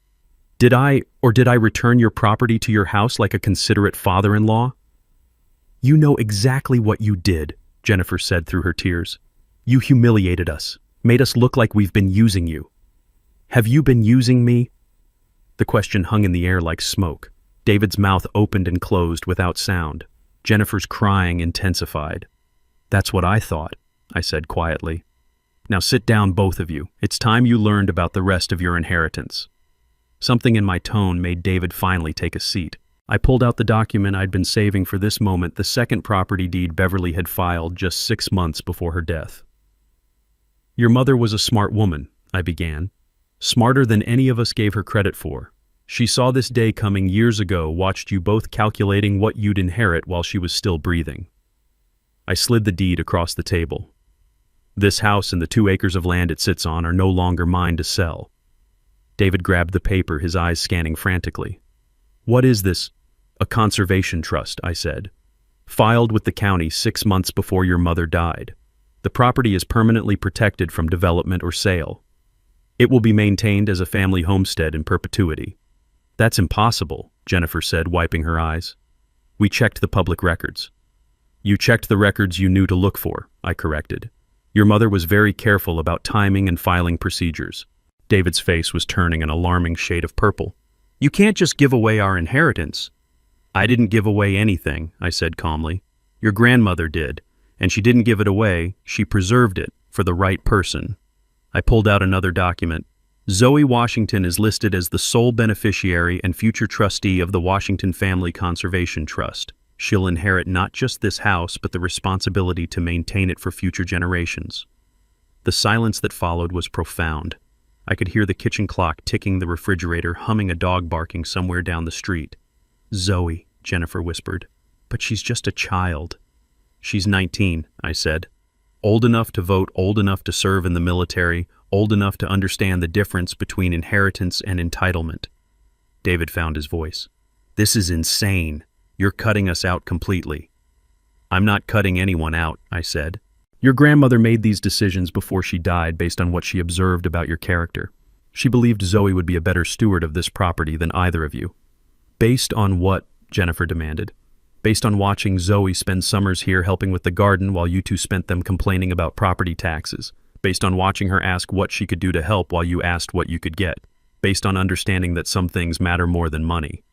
Did I return your property to your house like a considerate father-in-law?" "You know exactly what you did," Jennifer said through her tears. "You humiliated us, made us look like we've been using you." "Have you been using me?" The question hung in the air like smoke. David's mouth opened and closed without sound. Jennifer's crying intensified. "That's what I thought," I said quietly. "Now sit down, both of you. It's time you learned about the rest of your inheritance." Something in my tone made David finally take a seat. I pulled out the document I'd been saving for this moment, the second property deed Beverly had filed just 6 months before her death. "Your mother was a smart woman," I began. "Smarter than any of us gave her credit for. She saw this day coming years ago, watched you both calculating what you'd inherit while she was still breathing." I slid the deed across the table. "This house and the 2 acres of land it sits on are no longer mine to sell." David grabbed the paper, his eyes scanning frantically. "What is this? A conservation trust, I said. Filed with the county 6 months before your mother died. The property is permanently protected from development or sale. It will be maintained as a family homestead in perpetuity. That's impossible, Jennifer said, wiping her eyes. We checked the public records. You checked the records you knew to look for, I corrected. Your mother was very careful about timing and filing procedures. David's face was turning an alarming shade of purple. You can't just give away our inheritance. I didn't give away anything, I said calmly. Your grandmother did, and she didn't give it away, she preserved it for the right person. I pulled out another document. Zoe Washington is listed as the sole beneficiary and future trustee of the Washington Family Conservation Trust. She'll inherit not just this house, but the responsibility to maintain it for future generations. The silence that followed was profound. I could hear the kitchen clock ticking, the refrigerator humming, a dog barking somewhere down the street. Zoe, Jennifer whispered. But she's just a child. She's 19, I said. Old enough to vote, old enough to serve in the military, old enough to understand the difference between inheritance and entitlement. David found his voice. This is insane. You're cutting us out completely. I'm not cutting anyone out, I said. Your grandmother made these decisions before she died based on what she observed about your character. She believed Zoe would be a better steward of this property than either of you. Based on what? Jennifer demanded. Based on watching Zoe spend summers here helping with the garden while you two spent them complaining about property taxes. Based on watching her ask what she could do to help while you asked what you could get. Based on understanding that some things matter more than money.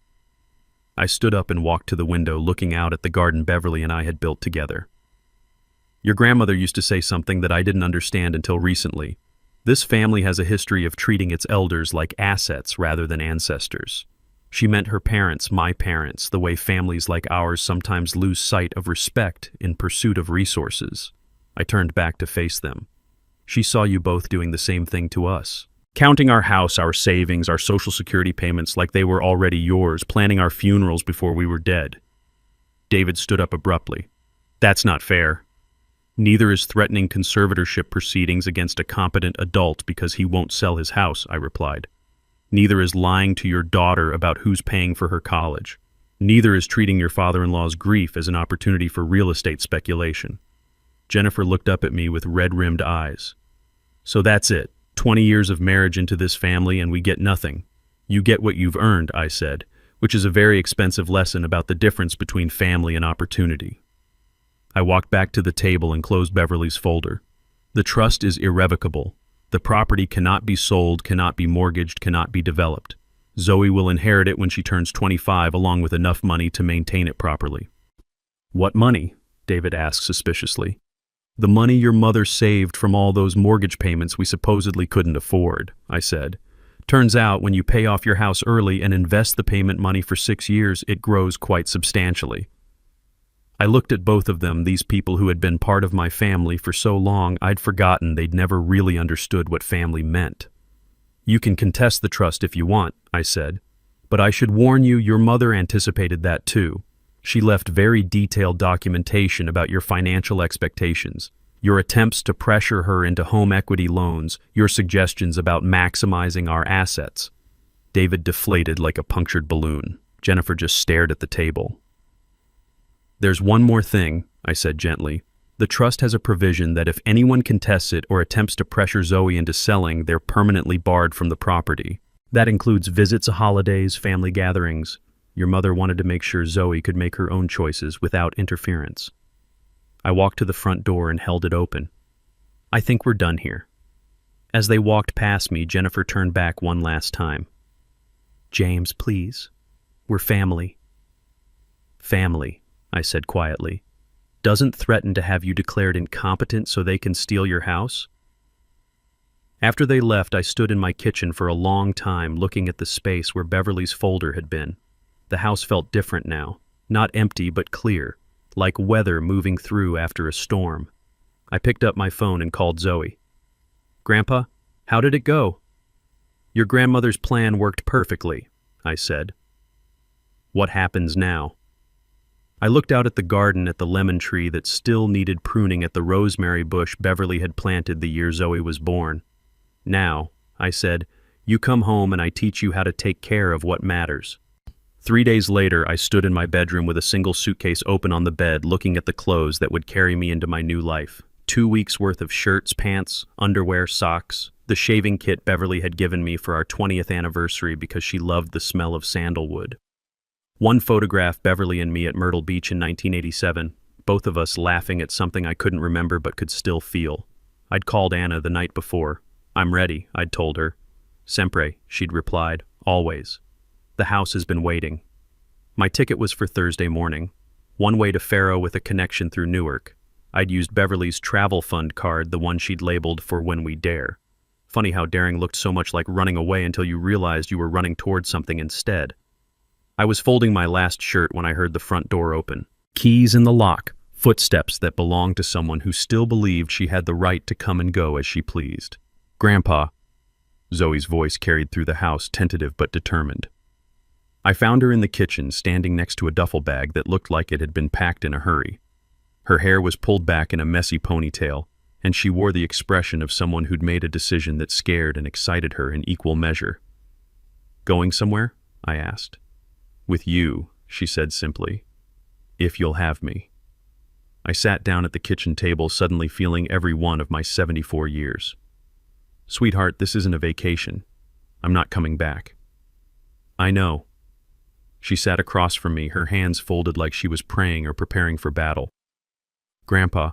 I stood up and walked to the window, looking out at the garden Beverly and I had built together. Your grandmother used to say something that I didn't understand until recently. This family has a history of treating its elders like assets rather than ancestors. She meant her parents, my parents, the way families like ours sometimes lose sight of respect in pursuit of resources. I turned back to face them. She saw you both doing the same thing to us. Counting our house, our savings, our social security payments like they were already yours, planning our funerals before we were dead. David stood up abruptly. That's not fair. Neither is threatening conservatorship proceedings against a competent adult because he won't sell his house, I replied. Neither is lying to your daughter about who's paying for her college. Neither is treating your father-in-law's grief as an opportunity for real estate speculation. Jennifer looked up at me with red-rimmed eyes. So that's it. 20 years of marriage into this family and we get nothing. You get what you've earned, I said, which is a very expensive lesson about the difference between family and opportunity. I walked back to the table and closed Beverly's folder. The trust is irrevocable. The property cannot be sold, cannot be mortgaged, cannot be developed. Zoe will inherit it when she turns 25, along with enough money to maintain it properly. What money? David asked suspiciously. The money your mother saved from all those mortgage payments we supposedly couldn't afford, I said. Turns out when you pay off your house early and invest the payment money for 6 years, it grows quite substantially. I looked at both of them, these people who had been part of my family for so long I'd forgotten they'd never really understood what family meant. You can contest the trust if you want, I said. But I should warn you, your mother anticipated that too. She left very detailed documentation about your financial expectations, your attempts to pressure her into home equity loans, your suggestions about maximizing our assets. David deflated like a punctured balloon. Jennifer just stared at the table. There's one more thing, I said gently. The trust has a provision that if anyone contests it or attempts to pressure Zoe into selling, they're permanently barred from the property. That includes visits, holidays, family gatherings. Your mother wanted to make sure Zoe could make her own choices without interference. I walked to the front door and held it open. I think we're done here. As they walked past me, Jennifer turned back one last time. James, please. We're family. Family, I said quietly, doesn't threaten to have you declared incompetent so they can steal your house? After they left, I stood in my kitchen for a long time looking at the space where Beverly's folder had been. The house felt different now, not empty but clear, like weather moving through after a storm. I picked up my phone and called Zoe. Grandpa, how did it go? Your grandmother's plan worked perfectly, I said. What happens now? I looked out at the garden, at the lemon tree that still needed pruning, at the rosemary bush Beverly had planted the year Zoe was born. Now, I said, you come home and I teach you how to take care of what matters. 3 days later, I stood in my bedroom with a single suitcase open on the bed, looking at the clothes that would carry me into my new life. 2 weeks worth of shirts, pants, underwear, socks, the shaving kit Beverly had given me for our 20th anniversary because she loved the smell of sandalwood. One photograph, Beverly and me at Myrtle Beach in 1987, both of us laughing at something I couldn't remember but could still feel. I'd called Anna the night before. "I'm ready," I'd told her. "Sempre," she'd replied, "always. The house has been waiting." My ticket was for Thursday morning. One way to Faro with a connection through Newark. I'd used Beverly's travel fund card, the one she'd labeled for when we dare. Funny how daring looked so much like running away until you realized you were running towards something instead. I was folding my last shirt when I heard the front door open. Keys in the lock, footsteps that belonged to someone who still believed she had the right to come and go as she pleased. "Grandpa," Zoe's voice carried through the house, tentative but determined. I found her in the kitchen, standing next to a duffel bag that looked like it had been packed in a hurry. Her hair was pulled back in a messy ponytail, and she wore the expression of someone who'd made a decision that scared and excited her in equal measure. "Going somewhere?" I asked. "With you," she said simply. "If you'll have me." I sat down at the kitchen table, suddenly feeling every one of my 74 years. "Sweetheart, this isn't a vacation. I'm not coming back." "I know." She sat across from me, her hands folded like she was praying or preparing for battle. "Grandpa,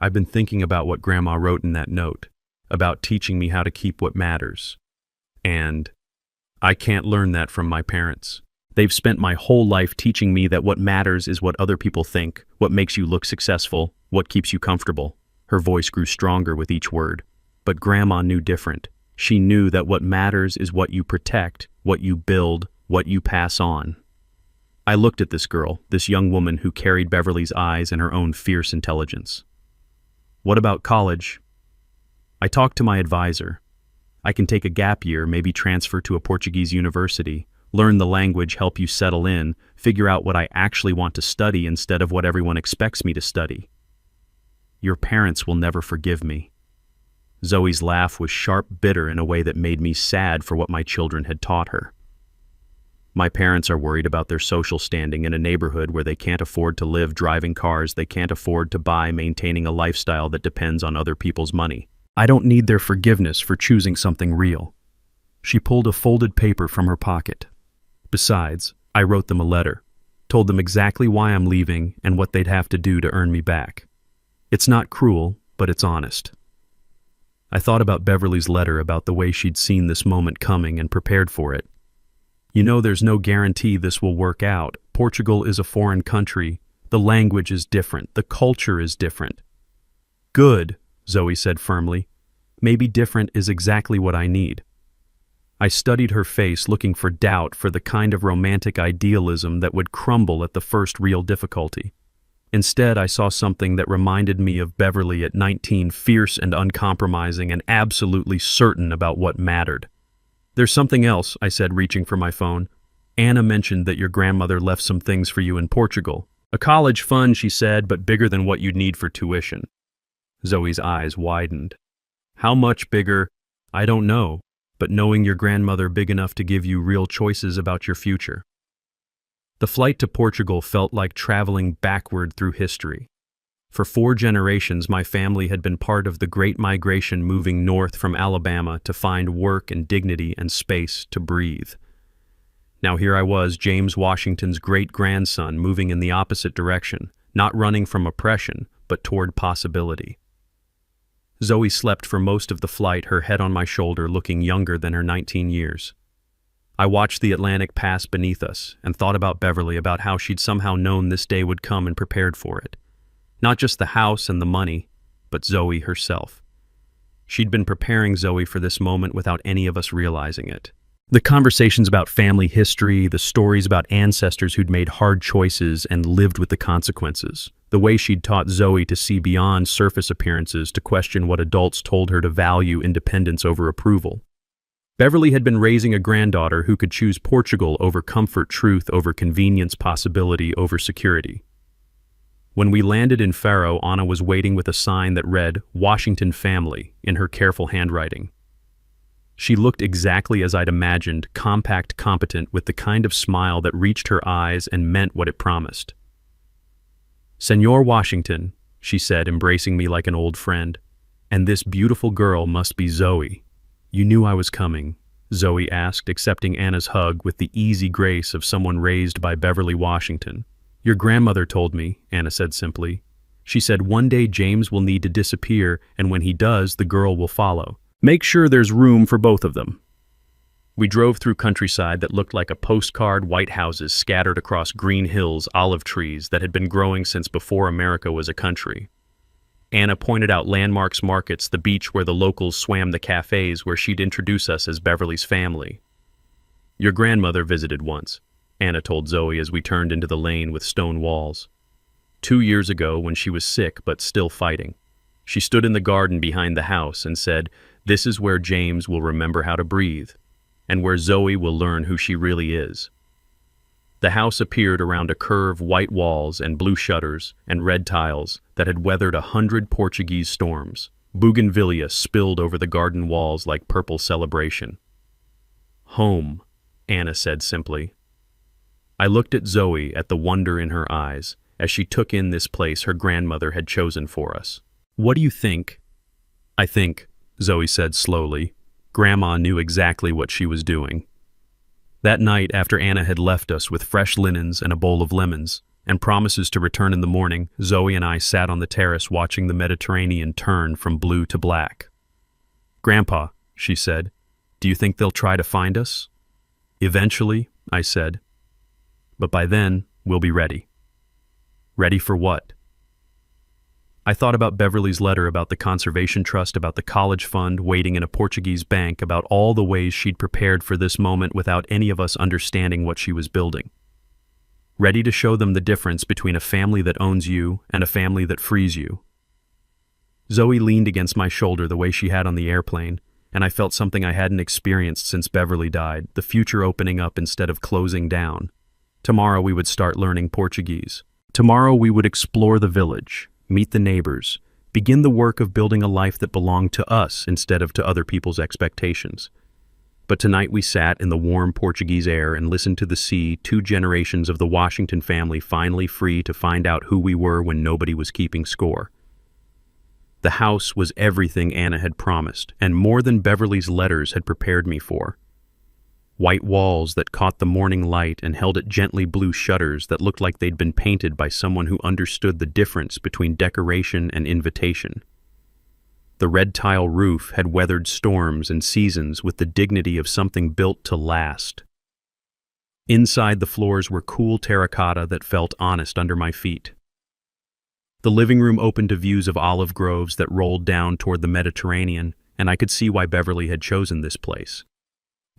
I've been thinking about what Grandma wrote in that note, about teaching me how to keep what matters. And I can't learn that from my parents. They've spent my whole life teaching me that what matters is what other people think, what makes you look successful, what keeps you comfortable." Her voice grew stronger with each word. But Grandma knew different. She knew that what matters is what you protect, what you build, what you pass on. I looked at this girl, this young woman who carried Beverly's eyes and her own fierce intelligence. "What about college?" "I talked to my advisor. I can take a gap year, maybe transfer to a Portuguese university, learn the language, help you settle in, figure out what I actually want to study instead of what everyone expects me to study." "Your parents will never forgive me." Zoe's laugh was sharp, bitter in a way that made me sad for what my children had taught her. "My parents are worried about their social standing in a neighborhood where they can't afford to live driving cars they can't afford to buy, maintaining a lifestyle that depends on other people's money. I don't need their forgiveness for choosing something real." She pulled a folded paper from her pocket. "Besides, I wrote them a letter, told them exactly why I'm leaving and what they'd have to do to earn me back. It's not cruel, but it's honest." I thought about Beverly's letter, about the way she'd seen this moment coming and prepared for it. "You know, there's no guarantee this will work out. Portugal is a foreign country. The language is different. The culture is different." "Good," Zoe said firmly. "Maybe different is exactly what I need." I studied her face, looking for doubt, for the kind of romantic idealism that would crumble at the first real difficulty. Instead, I saw something that reminded me of Beverly at 19, fierce and uncompromising and absolutely certain about what mattered. "There's something else," I said, reaching for my phone. "Anna mentioned that your grandmother left some things for you in Portugal. A college fund," she said, "but bigger than what you'd need for tuition." Zoe's eyes widened. "How much bigger? I don't know, but knowing your grandmother big enough to give you real choices about your future." The flight to Portugal felt like traveling backward through history. For 4 generations, my family had been part of the Great Migration, moving north from Alabama to find work and dignity and space to breathe. Now here I was, James Washington's great-grandson, moving in the opposite direction, not running from oppression, but toward possibility. Zoe slept for most of the flight, her head on my shoulder, looking younger than her 19 years. I watched the Atlantic pass beneath us and thought about Beverly, about how she'd somehow known this day would come and prepared for it. Not just the house and the money, but Zoe herself. She'd been preparing Zoe for this moment without any of us realizing it. The conversations about family history, the stories about ancestors who'd made hard choices and lived with the consequences. The way she'd taught Zoe to see beyond surface appearances, to question what adults told her, to value independence over approval. Beverly had been raising a granddaughter who could choose Portugal over comfort, truth over convenience, possibility over security. When we landed in Faro, Anna was waiting with a sign that read, "Washington Family," in her careful handwriting. She looked exactly as I'd imagined, compact, competent, with the kind of smile that reached her eyes and meant what it promised. "Senor Washington," she said, embracing me like an old friend, "and this beautiful girl must be Zoe." "You knew I was coming?" Zoe asked, accepting Anna's hug with the easy grace of someone raised by Beverly Washington. "Your grandmother told me," Anna said simply. "She said one day James will need to disappear, and when he does, the girl will follow. Make sure there's room for both of them." We drove through countryside that looked like a postcard, white houses scattered across green hills, olive trees that had been growing since before America was a country. Anna pointed out landmarks, markets, the beach where the locals swam, the cafes where she'd introduce us as Beverly's family. "Your grandmother visited once," Anna told Zoe as we turned into the lane with stone walls. 2 years ago, when she was sick but still fighting. She stood in the garden behind the house and said, "This is where James will remember how to breathe, and where Zoe will learn who she really is." The house appeared around a curve, white walls and blue shutters and red tiles that had weathered 100 Portuguese storms. Bougainvillea spilled over the garden walls like purple celebration. "Home," Anna said simply. I looked at Zoe, at the wonder in her eyes, as she took in this place her grandmother had chosen for us. "What do you think?" "I think," Zoe said slowly, "Grandma knew exactly what she was doing." That night, after Anna had left us with fresh linens and a bowl of lemons, and promises to return in the morning, Zoe and I sat on the terrace watching the Mediterranean turn from blue to black. "Grandpa," she said, "do you think they'll try to find us?" "Eventually," I said. "But by then, we'll be ready." "Ready for what?" I thought about Beverly's letter, about the conservation trust, about the college fund waiting in a Portuguese bank, about all the ways she'd prepared for this moment without any of us understanding what she was building. Ready to show them the difference between a family that owns you and a family that frees you. Zoe leaned against my shoulder the way she had on the airplane, and I felt something I hadn't experienced since Beverly died, the future opening up instead of closing down. Tomorrow we would start learning Portuguese. Tomorrow we would explore the village, meet the neighbors, begin the work of building a life that belonged to us instead of to other people's expectations. But tonight we sat in the warm Portuguese air and listened to the sea, 2 generations of the Washington family finally free to find out who we were when nobody was keeping score. The house was everything Anna had promised, and more than Beverly's letters had prepared me for. White walls that caught the morning light and held at gently blue shutters that looked like they'd been painted by someone who understood the difference between decoration and invitation. The red tile roof had weathered storms and seasons with the dignity of something built to last. Inside, the floors were cool terracotta that felt honest under my feet. The living room opened to views of olive groves that rolled down toward the Mediterranean, and I could see why Beverly had chosen this place.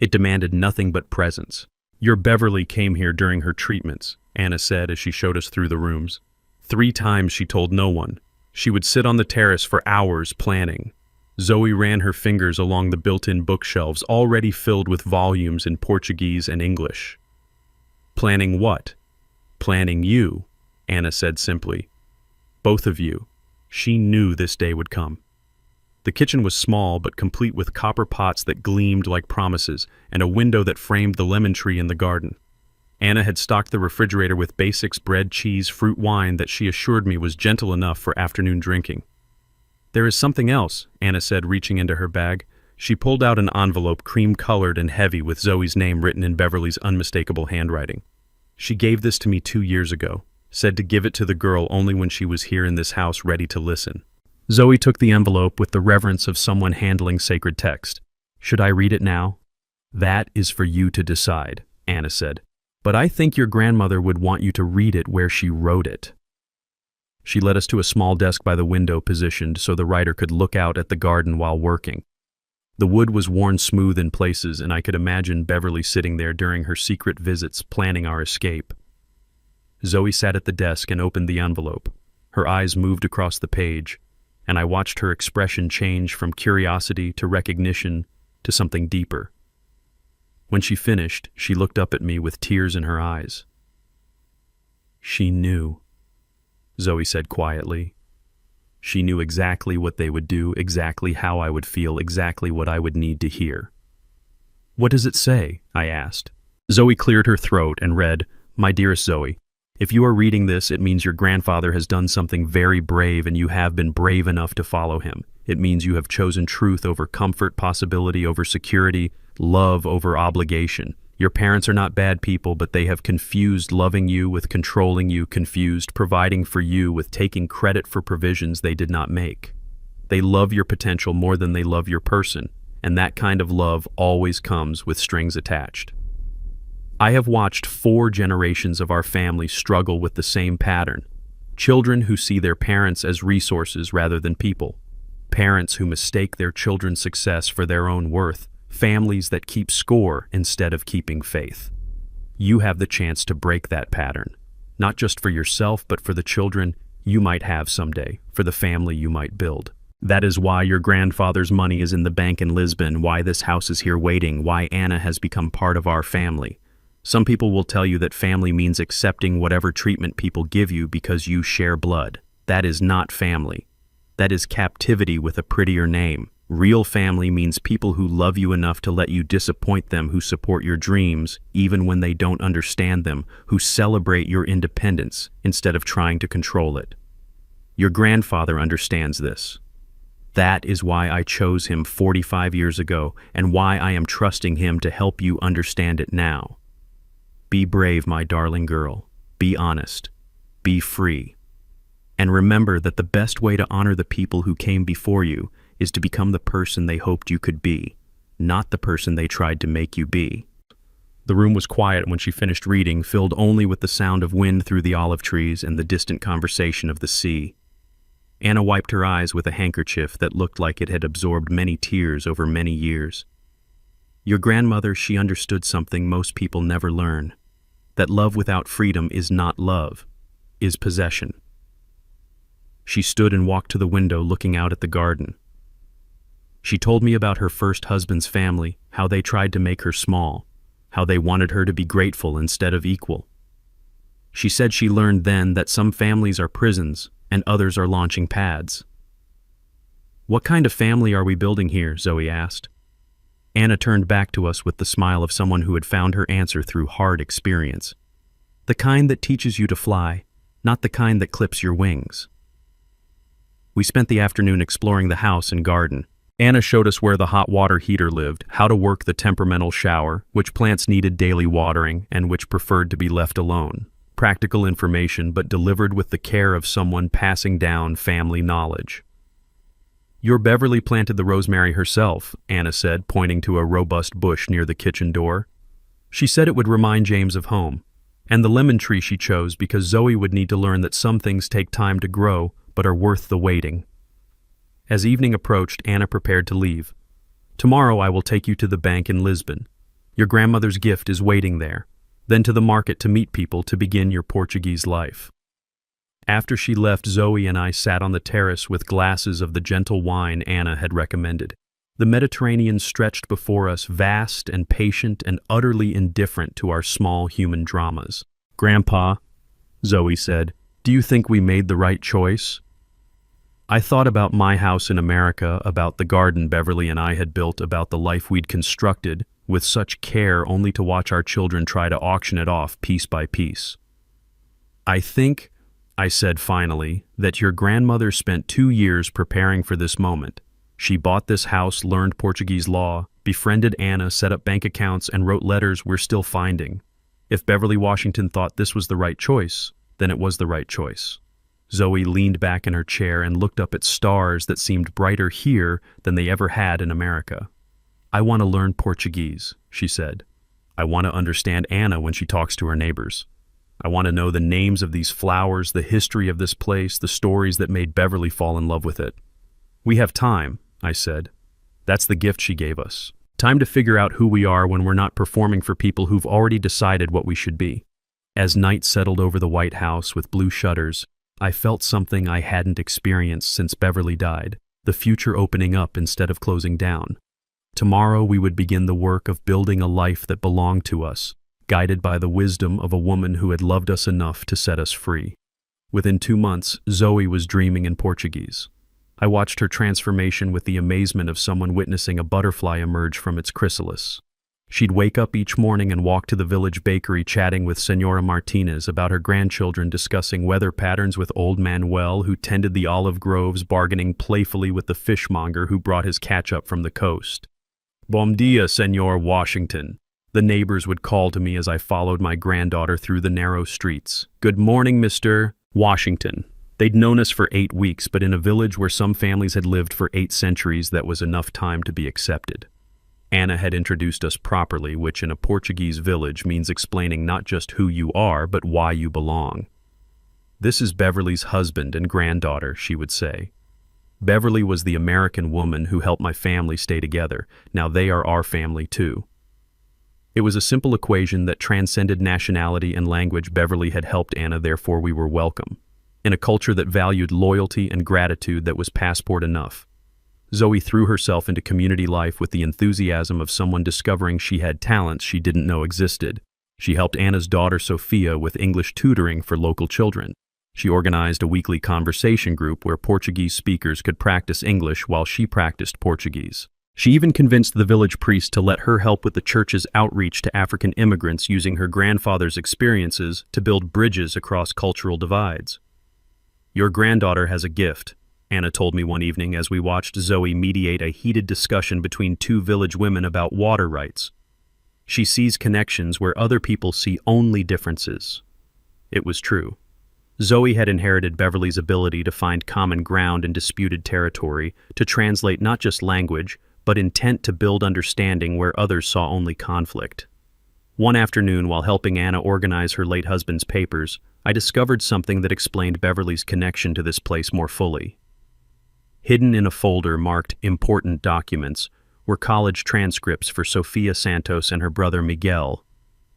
It demanded nothing but presence. "Your Beverly came here during her treatments," Anna said as she showed us through the rooms. 3 times she told no one. She would sit on the terrace for hours planning. Zoe ran her fingers along the built-in bookshelves already filled with volumes in Portuguese and English. "Planning what?" "Planning you," Anna said simply. "Both of you." She knew this day would come. The kitchen was small but complete with copper pots that gleamed like promises and a window that framed the lemon tree in the garden. Anna had stocked the refrigerator with basics: bread, cheese, fruit, wine that she assured me was gentle enough for afternoon drinking. "There is something else," Anna said, reaching into her bag. She pulled out an envelope, cream-colored and heavy, with Zoe's name written in Beverly's unmistakable handwriting. "She gave this to me 2 years ago, said to give it to the girl only when she was here in this house ready to listen." Zoe took the envelope with the reverence of someone handling sacred text. "Should I read it now?" "That is for you to decide," Anna said. "But I think your grandmother would want you to read it where she wrote it." She led us to a small desk by the window, positioned so the writer could look out at the garden while working. The wood was worn smooth in places, and I could imagine Beverly sitting there during her secret visits, planning our escape. Zoe sat at the desk and opened the envelope. Her eyes moved across the page, and I watched her expression change from curiosity to recognition to something deeper. When she finished, she looked up at me with tears in her eyes. "She knew," Zoe said quietly. "She knew exactly what they would do, exactly how I would feel, exactly what I would need to hear." "What does it say?" I asked. Zoe cleared her throat and read, "My dearest Zoe, if you are reading this, it means your grandfather has done something very brave and you have been brave enough to follow him. It means you have chosen truth over comfort, possibility over security, love over obligation. Your parents are not bad people, but they have confused loving you with controlling you, confused providing for you with taking credit for provisions they did not make. They love your potential more than they love your person, and that kind of love always comes with strings attached. I have watched 4 generations of our family struggle with the same pattern. Children who see their parents as resources rather than people. Parents who mistake their children's success for their own worth. Families that keep score instead of keeping faith. You have the chance to break that pattern, not just for yourself, but for the children you might have someday, for the family you might build. That is why your grandfather's money is in the bank in Lisbon, why this house is here waiting, why Anna has become part of our family. Some people will tell you that family means accepting whatever treatment people give you because you share blood. That is not family. That is captivity with a prettier name. Real family means people who love you enough to let you disappoint them, who support your dreams even when they don't understand them, who celebrate your independence instead of trying to control it. Your grandfather understands this. That is why I chose him 45 years ago and why I am trusting him to help you understand it now. Be brave, my darling girl. Be honest. Be free. And remember that the best way to honor the people who came before you is to become the person they hoped you could be, not the person they tried to make you be." The room was quiet when she finished reading, filled only with the sound of wind through the olive trees and the distant conversation of the sea. Anna wiped her eyes with a handkerchief that looked like it had absorbed many tears over many years. Your grandmother, she understood something most people never learn. That love without freedom is not love, is possession. She stood and walked to the window looking out at the garden. She told me about her first husband's family, how they tried to make her small, how they wanted her to be grateful instead of equal. She said she learned then that some families are prisons and others are launching pads. "What kind of family are we building here?" Zoe asked. Anna turned back to us with the smile of someone who had found her answer through hard experience. "The kind that teaches you to fly, not the kind that clips your wings." We spent the afternoon exploring the house and garden. Anna showed us where the hot water heater lived, how to work the temperamental shower, which plants needed daily watering, and which preferred to be left alone. Practical information, but delivered with the care of someone passing down family knowledge. "Your Beverly planted the rosemary herself," Anna said, pointing to a robust bush near the kitchen door. "She said it would remind James of home. And the lemon tree she chose because Zoe would need to learn that some things take time to grow, but are worth the waiting." As evening approached, Anna prepared to leave. "Tomorrow I will take you to the bank in Lisbon. Your grandmother's gift is waiting there. Then to the market to meet people to begin your Portuguese life." After she left, Zoe and I sat on the terrace with glasses of the gentle wine Anna had recommended. The Mediterranean stretched before us, vast and patient and utterly indifferent to our small human dramas. "Grandpa," Zoe said, "do you think we made the right choice?" I thought about my house in America, about the garden Beverly and I had built, about the life we'd constructed with such care only to watch our children try to auction it off piece by piece. "I think," I said finally, "that your grandmother spent 2 years preparing for this moment. She bought this house, learned Portuguese law, befriended Anna, set up bank accounts, and wrote letters we're still finding. If Beverly Washington thought this was the right choice, then it was the right choice." Zoe leaned back in her chair and looked up at stars that seemed brighter here than they ever had in America. "I want to learn Portuguese," she said. "I want to understand Anna when she talks to her neighbors. I want to know the names of these flowers, the history of this place, the stories that made Beverly fall in love with it." "We have time," I said. "That's the gift she gave us. Time to figure out who we are when we're not performing for people who've already decided what we should be." As night settled over the White House with blue shutters, I felt something I hadn't experienced since Beverly died, the future opening up instead of closing down. Tomorrow we would begin the work of building a life that belonged to us, guided by the wisdom of a woman who had loved us enough to set us free. Within 2 months, Zoe was dreaming in Portuguese. I watched her transformation with the amazement of someone witnessing a butterfly emerge from its chrysalis. She'd wake up each morning and walk to the village bakery chatting with Senora Martinez about her grandchildren, discussing weather patterns with old Manuel, who tended the olive groves, bargaining playfully with the fishmonger who brought his catch-up from the coast. "Bom dia, Senor Washington," the neighbors would call to me as I followed my granddaughter through the narrow streets. "Good morning, Mr. Washington." They'd known us for 8 weeks, but in a village where some families had lived for 8 centuries, that was enough time to be accepted. Anna had introduced us properly, which in a Portuguese village means explaining not just who you are, but why you belong. "This is Beverly's husband and granddaughter," she would say. Beverly was the American woman who helped my family stay together. Now they are our family too. It was a simple equation that transcended nationality and language. Beverly had helped Anna, therefore we were welcome. In a culture that valued loyalty and gratitude, that was passport enough. Zoe threw herself into community life with the enthusiasm of someone discovering she had talents she didn't know existed. She helped Anna's daughter Sophia with English tutoring for local children. She organized a weekly conversation group where Portuguese speakers could practice English while she practiced Portuguese. She even convinced the village priest to let her help with the church's outreach to African immigrants, using her grandfather's experiences to build bridges across cultural divides. "Your granddaughter has a gift," Anna told me one evening as we watched Zoe mediate a heated discussion between 2 village women about water rights. "She sees connections where other people see only differences." It was true. Zoe had inherited Beverly's ability to find common ground in disputed territory, to translate not just language, but intent to build understanding where others saw only conflict. One afternoon, while helping Anna organize her late husband's papers, I discovered something that explained Beverly's connection to this place more fully. Hidden in a folder marked "Important Documents" were college transcripts for Sofia Santos and her brother Miguel.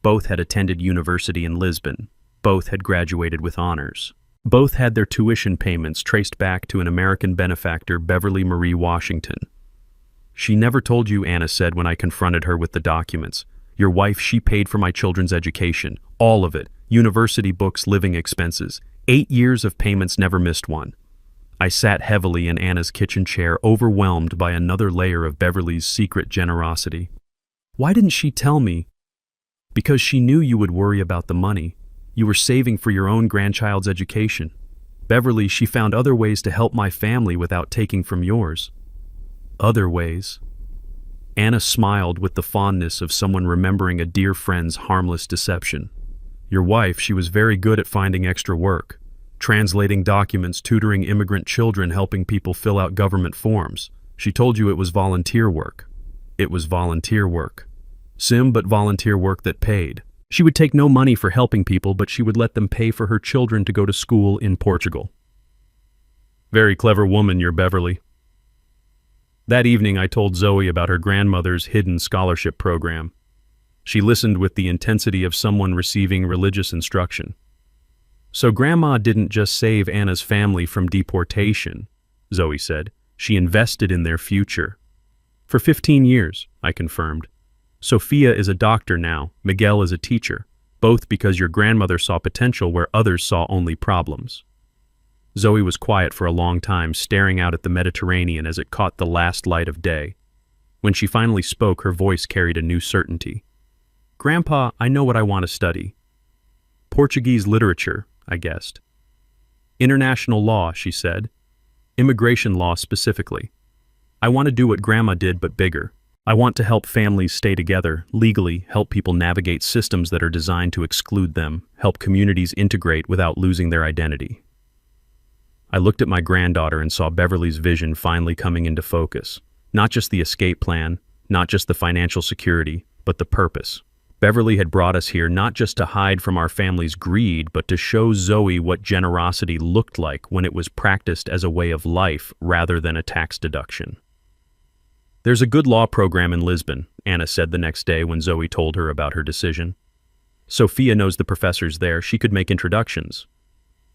Both had attended university in Lisbon. Both had graduated with honors. Both had their tuition payments traced back to an American benefactor, Beverly Marie Washington. "She never told you," Anna said when I confronted her with the documents. "Your wife, she paid for my children's education. All of it. University books, living expenses. 8 years of payments, never missed one." I sat heavily in Anna's kitchen chair, overwhelmed by another layer of Beverly's secret generosity. "Why didn't she tell me?" "Because she knew you would worry about the money. You were saving for your own grandchild's education. Beverly, she found other ways to help my family without taking from yours." "Other ways?" Anna smiled with the fondness of someone remembering a dear friend's harmless deception. "Your wife, she was very good at finding extra work. Translating documents, tutoring immigrant children, helping people fill out government forms. She told you it was volunteer work." "It was volunteer work. But volunteer work that paid. She would take no money for helping people, but she would let them pay for her children to go to school in Portugal." "Very clever woman, your Beverly." That evening I told Zoe about her grandmother's hidden scholarship program. She listened with the intensity of someone receiving religious instruction. "So Grandma didn't just save Anna's family from deportation," Zoe said. "She invested in their future." "For 15 years, I confirmed. "Sophia is a doctor now, Miguel is a teacher, both because your grandmother saw potential where others saw only problems." Zoe was quiet for a long time, staring out at the Mediterranean as it caught the last light of day. When she finally spoke, her voice carried a new certainty. "Grandpa, I know what I want to study." "Portuguese literature," I guessed. "International law," she said. "Immigration law specifically. I want to do what Grandma did, but bigger. I want to help families stay together, legally, help people navigate systems that are designed to exclude them, help communities integrate without losing their identity." I looked at my granddaughter and saw Beverly's vision finally coming into focus. Not just the escape plan, not just the financial security, but the purpose. Beverly had brought us here not just to hide from our family's greed, but to show Zoe what generosity looked like when it was practiced as a way of life rather than a tax deduction. "There's a good law program in Lisbon," Anna said the next day when Zoe told her about her decision. "Sophia knows the professors there, she could make introductions.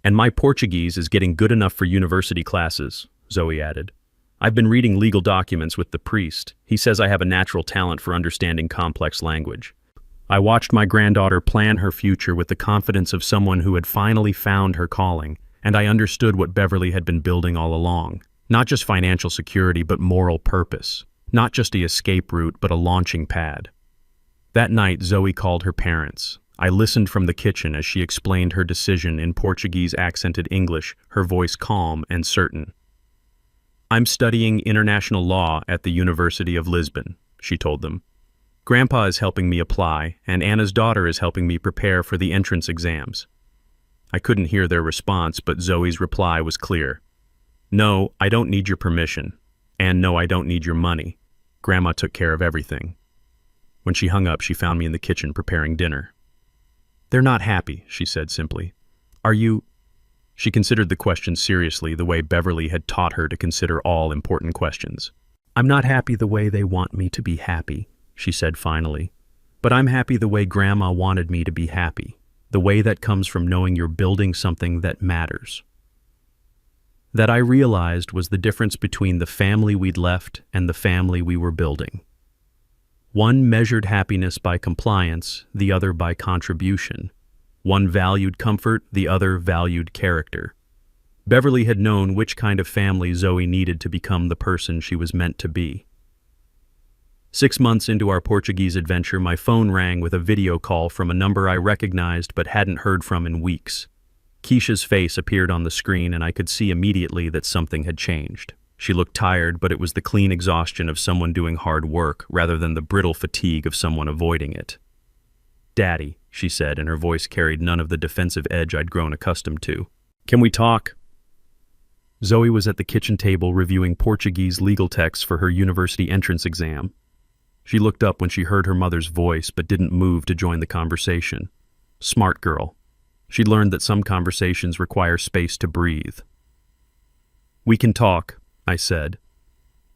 And my Portuguese is getting good enough for university classes," Zoe added. "I've been reading legal documents with the priest. He says I have a natural talent for understanding complex language." I watched my granddaughter plan her future with the confidence of someone who had finally found her calling, and I understood what Beverly had been building all along. Not just financial security, but moral purpose. Not just a escape route, but a launching pad. That night, Zoe called her parents. I listened from the kitchen as she explained her decision in Portuguese accented English, her voice calm and certain. "I'm studying international law at the University of Lisbon," she told them. "Grandpa is helping me apply, and Anna's daughter is helping me prepare for the entrance exams." I couldn't hear their response, but Zoe's reply was clear. "No, I don't need your permission. And no, I don't need your money. Grandma took care of everything." When she hung up, she found me in the kitchen preparing dinner. "They're not happy," she said simply. "Are you—" She considered the question seriously, the way Beverly had taught her to consider all important questions. "I'm not happy the way they want me to be happy," she said finally. "But I'm happy the way Grandma wanted me to be happy. The way that comes from knowing you're building something that matters." That I realized was the difference between the family we'd left and the family we were building. One measured happiness by compliance, the other by contribution. One valued comfort, the other valued character. Beverly had known which kind of family Zoe needed to become the person she was meant to be. 6 months into our Portuguese adventure, my phone rang with a video call from a number I recognized but hadn't heard from in weeks. Keisha's face appeared on the screen, and I could see immediately that something had changed. She looked tired, but it was the clean exhaustion of someone doing hard work rather than the brittle fatigue of someone avoiding it. "Daddy," she said, and her voice carried none of the defensive edge I'd grown accustomed to. "Can we talk?" Zoe was at the kitchen table reviewing Portuguese legal texts for her university entrance exam. She looked up when she heard her mother's voice but didn't move to join the conversation. Smart girl. She'd learned that some conversations require space to breathe. "We can talk," I said,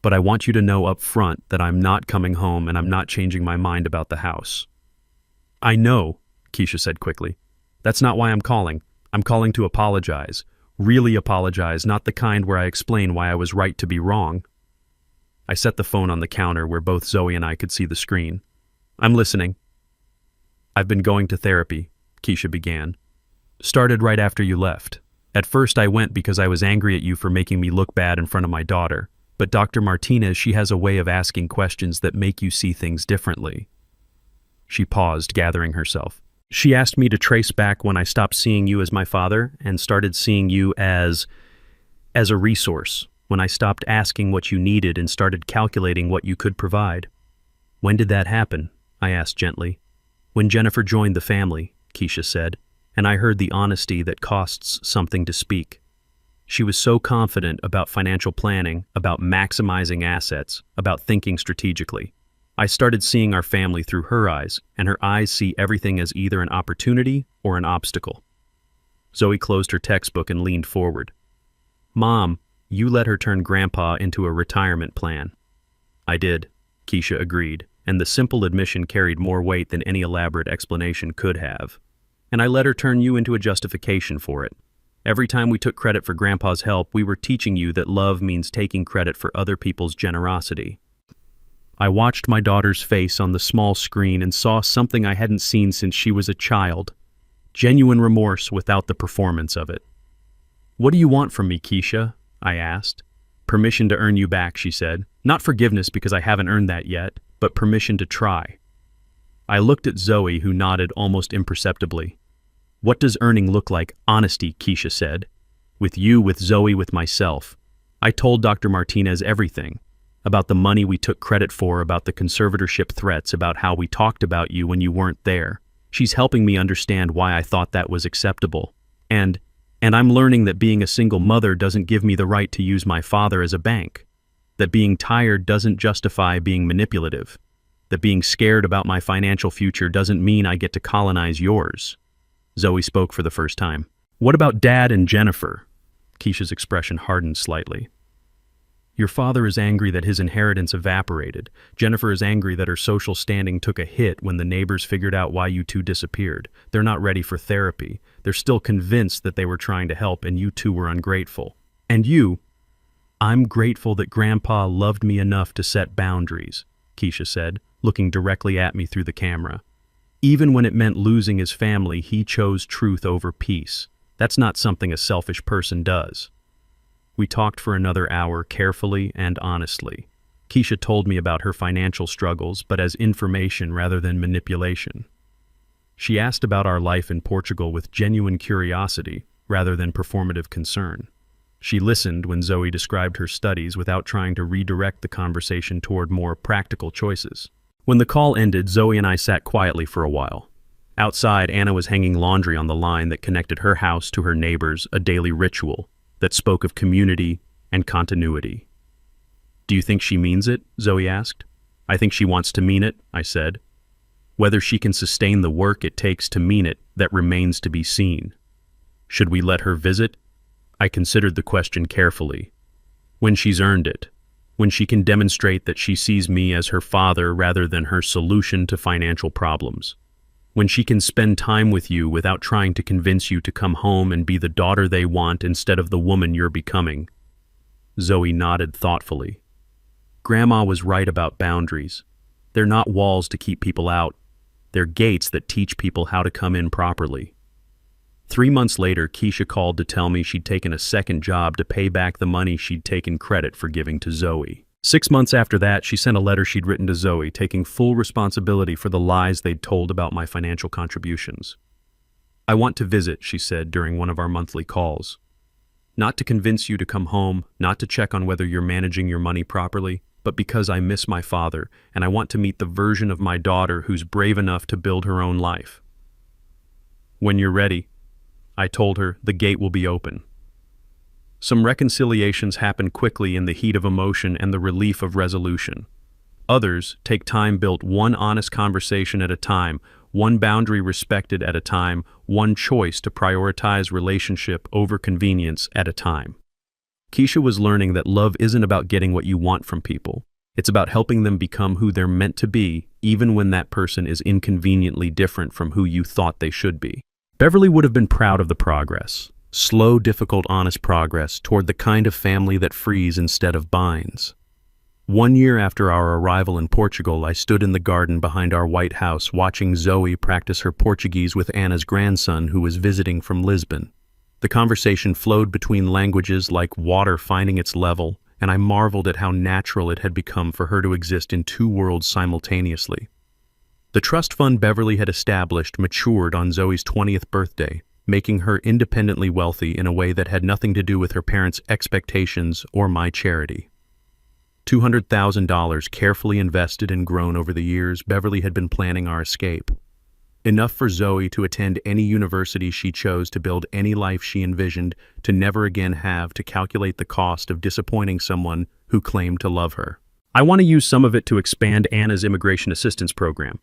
"but I want you to know up front that I'm not coming home and I'm not changing my mind about the house." "I know," Keisha said quickly. "That's not why I'm calling. I'm calling to apologize. Really apologize, not the kind where I explain why I was right to be wrong." I set the phone on the counter where both Zoe and I could see the screen. "I'm listening." "I've been going to therapy," Keisha began. "Started right after you left. At first I went because I was angry at you for making me look bad in front of my daughter. But Dr. Martinez, she has a way of asking questions that make you see things differently." She paused, gathering herself. "She asked me to trace back when I stopped seeing you as my father and started seeing you as a resource. When I stopped asking what you needed and started calculating what you could provide." "When did that happen?" I asked gently. "When Jennifer joined the family," Keisha said, and I heard the honesty that costs something to speak. She was so confident about financial planning, about maximizing assets, about thinking strategically. I started seeing our family through her eyes, and her eyes see everything as either an opportunity or an obstacle. Zoe closed her textbook and leaned forward. "Mom, you let her turn Grandpa into a retirement plan." "I did," Keisha agreed, and the simple admission carried more weight than any elaborate explanation could have. "And I let her turn you into a justification for it. Every time we took credit for Grandpa's help, we were teaching you that love means taking credit for other people's generosity." I watched my daughter's face on the small screen and saw something I hadn't seen since she was a child. Genuine remorse without the performance of it. "What do you want from me, Keisha?" I asked. "Permission to earn you back," she said. "Not forgiveness because I haven't earned that yet, but permission to try." I looked at Zoe, who nodded almost imperceptibly. "What does earning look like?" "Honesty," Keisha said. "With you, with Zoe, with myself. I told Dr. Martinez everything. About the money we took credit for, about the conservatorship threats, about how we talked about you when you weren't there. She's helping me understand why I thought that was acceptable. And I'm learning that being a single mother doesn't give me the right to use my father as a bank. That being tired doesn't justify being manipulative. That being scared about my financial future doesn't mean I get to colonize yours." Zoe spoke for the first time. "What about Dad and Jennifer?" Keisha's expression hardened slightly. "Your father is angry that his inheritance evaporated. Jennifer is angry that her social standing took a hit when the neighbors figured out why you two disappeared. They're not ready for therapy. They're still convinced that they were trying to help and you two were ungrateful. And you—" "I'm grateful that Grandpa loved me enough to set boundaries," Keisha said, looking directly at me through the camera. "Even when it meant losing his family, he chose truth over peace. That's not something a selfish person does." We talked for another hour, carefully and honestly. Keisha told me about her financial struggles, but as information rather than manipulation. She asked about our life in Portugal with genuine curiosity rather than performative concern. She listened when Zoe described her studies without trying to redirect the conversation toward more practical choices. When the call ended, Zoe and I sat quietly for a while. Outside, Anna was hanging laundry on the line that connected her house to her neighbors, a daily ritual that spoke of community and continuity. "Do you think she means it?" Zoe asked. "I think she wants to mean it," I said. "Whether she can sustain the work it takes to mean it, that remains to be seen. Should we let her visit?" I considered the question carefully. "When she's earned it. When she can demonstrate that she sees me as her father rather than her solution to financial problems. When she can spend time with you without trying to convince you to come home and be the daughter they want instead of the woman you're becoming." Zoe nodded thoughtfully. Grandma was right about boundaries. They're not walls to keep people out. They're gates that teach people how to come in properly. 3 months later, Keisha called to tell me she'd taken a second job to pay back the money she'd taken credit for giving to Zoe. 6 months after that, she sent a letter she'd written to Zoe, taking full responsibility for the lies they'd told about my financial contributions. "I want to visit," she said during one of our monthly calls. "Not to convince you to come home, not to check on whether you're managing your money properly, but because I miss my father, and I want to meet the version of my daughter who's brave enough to build her own life. When you're ready," I told her, "the gate will be open." Some reconciliations happen quickly in the heat of emotion and the relief of resolution. Others take time built one honest conversation at a time, one boundary respected at a time, one choice to prioritize relationship over convenience at a time. Keisha was learning that love isn't about getting what you want from people. It's about helping them become who they're meant to be, even when that person is inconveniently different from who you thought they should be. Beverly would have been proud of the progress. Slow, difficult, honest progress toward the kind of family that frees instead of binds. 1 year after our arrival in Portugal, I stood in the garden behind our white house watching Zoe practice her Portuguese with Anna's grandson who was visiting from Lisbon. The conversation flowed between languages like water finding its level, and I marveled at how natural it had become for her to exist in two worlds simultaneously. The trust fund Beverly had established matured on Zoe's 20th birthday, making her independently wealthy in a way that had nothing to do with her parents' expectations or my charity. $200,000 carefully invested and grown over the years, Beverly had been planning our escape. Enough for Zoe to attend any university she chose, to build any life she envisioned, to never again have to calculate the cost of disappointing someone who claimed to love her. "I want to use some of it to expand Anna's immigration assistance program,"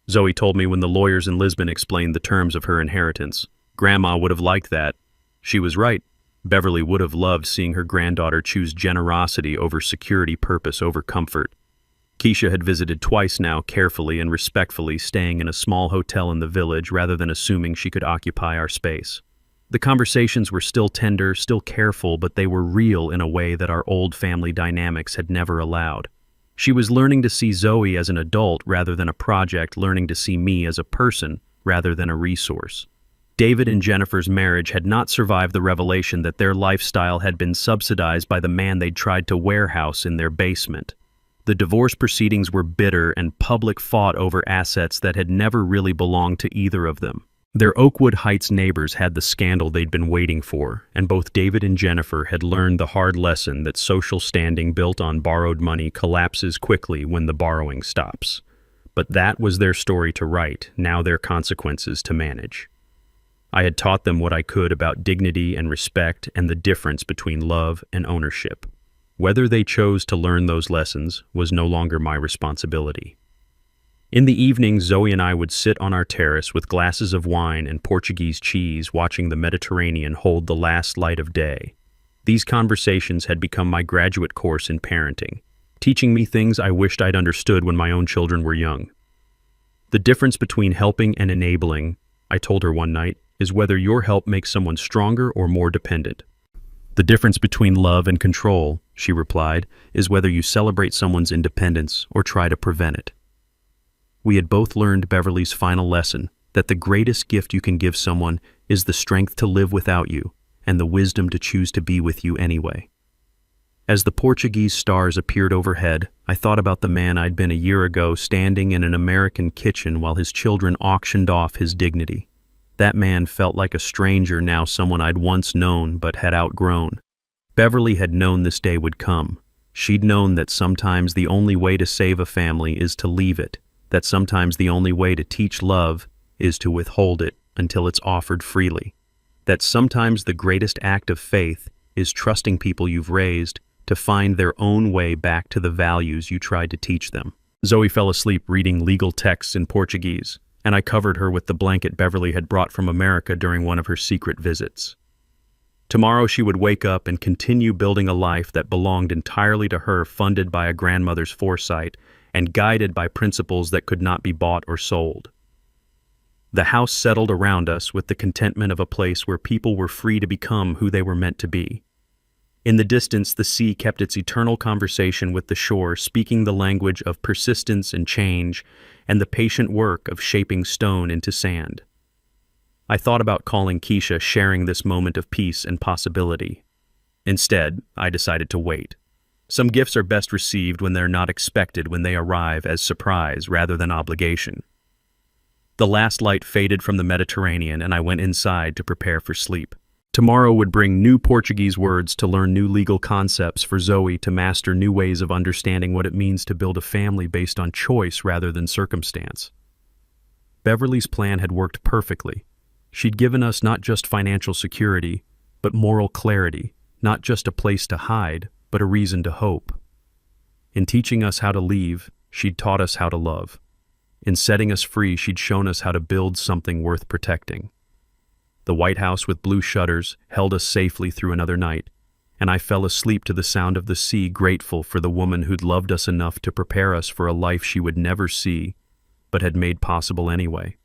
Zoe told me when the lawyers in Lisbon explained the terms of her inheritance. Grandma would have liked that. She was right. Beverly would have loved seeing her granddaughter choose generosity over security, purpose over comfort. Keisha had visited twice now, carefully and respectfully, staying in a small hotel in the village rather than assuming she could occupy our space. The conversations were still tender, still careful, but they were real in a way that our old family dynamics had never allowed. She was learning to see Zoe as an adult rather than a project, learning to see me as a person rather than a resource. David and Jennifer's marriage had not survived the revelation that their lifestyle had been subsidized by the man they'd tried to warehouse in their basement. The divorce proceedings were bitter, and public fought over assets that had never really belonged to either of them. Their Oakwood Heights neighbors had the scandal they'd been waiting for, and both David and Jennifer had learned the hard lesson that social standing built on borrowed money collapses quickly when the borrowing stops. But that was their story to write, now their consequences to manage. I had taught them what I could about dignity and respect and the difference between love and ownership. Whether they chose to learn those lessons was no longer my responsibility. In the evening, Zoe and I would sit on our terrace with glasses of wine and Portuguese cheese, watching the Mediterranean hold the last light of day. These conversations had become my graduate course in parenting, teaching me things I wished I'd understood when my own children were young. The difference between helping and enabling, I told her one night, is whether your help makes someone stronger or more dependent. The difference between love and control, she replied, is whether you celebrate someone's independence or try to prevent it. We had both learned Beverly's final lesson, that the greatest gift you can give someone is the strength to live without you and the wisdom to choose to be with you anyway. As the Portuguese stars appeared overhead, I thought about the man I'd been a year ago standing in an American kitchen while his children auctioned off his dignity. That man felt like a stranger, now someone I'd once known but had outgrown. Beverly had known this day would come. She'd known that sometimes the only way to save a family is to leave it, that sometimes the only way to teach love is to withhold it until it's offered freely, that sometimes the greatest act of faith is trusting people you've raised to find their own way back to the values you tried to teach them. Zoe fell asleep reading legal texts in Portuguese, and I covered her with the blanket Beverly had brought from America during one of her secret visits. Tomorrow she would wake up and continue building a life that belonged entirely to her, funded by a grandmother's foresight and guided by principles that could not be bought or sold. The house settled around us with the contentment of a place where people were free to become who they were meant to be. In the distance, the sea kept its eternal conversation with the shore, speaking the language of persistence and change, and the patient work of shaping stone into sand. I thought about calling Keisha, sharing this moment of peace and possibility. Instead, I decided to wait. Some gifts are best received when they're not expected, when they arrive as surprise rather than obligation. The last light faded from the Mediterranean, and I went inside to prepare for sleep. Tomorrow would bring new Portuguese words to learn new legal concepts, for Zoe to master new ways of understanding what it means to build a family based on choice rather than circumstance. Beverly's plan had worked perfectly. She'd given us not just financial security, but moral clarity, not just a place to hide, but a reason to hope. In teaching us how to leave, she'd taught us how to love. In setting us free, she'd shown us how to build something worth protecting. The White House with blue shutters held us safely through another night, and I fell asleep to the sound of the sea, grateful for the woman who'd loved us enough to prepare us for a life she would never see, but had made possible anyway.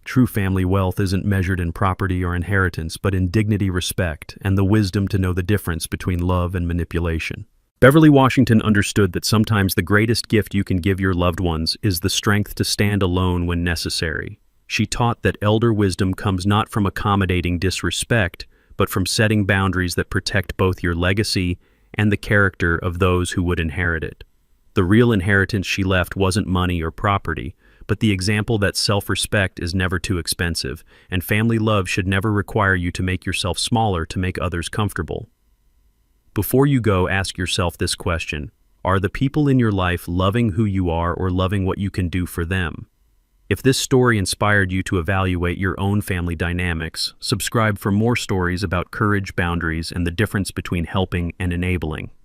True family wealth isn't measured in property or inheritance, but in dignity, respect, and the wisdom to know the difference between love and manipulation. Beverly Washington understood that sometimes the greatest gift you can give your loved ones is the strength to stand alone when necessary. She taught that elder wisdom comes not from accommodating disrespect, but from setting boundaries that protect both your legacy and the character of those who would inherit it. The real inheritance she left wasn't money or property, but the example that self-respect is never too expensive, and family love should never require you to make yourself smaller to make others comfortable. Before you go, ask yourself this question: are the people in your life loving who you are or loving what you can do for them? If this story inspired you to evaluate your own family dynamics, subscribe for more stories about courage, boundaries, and the difference between helping and enabling.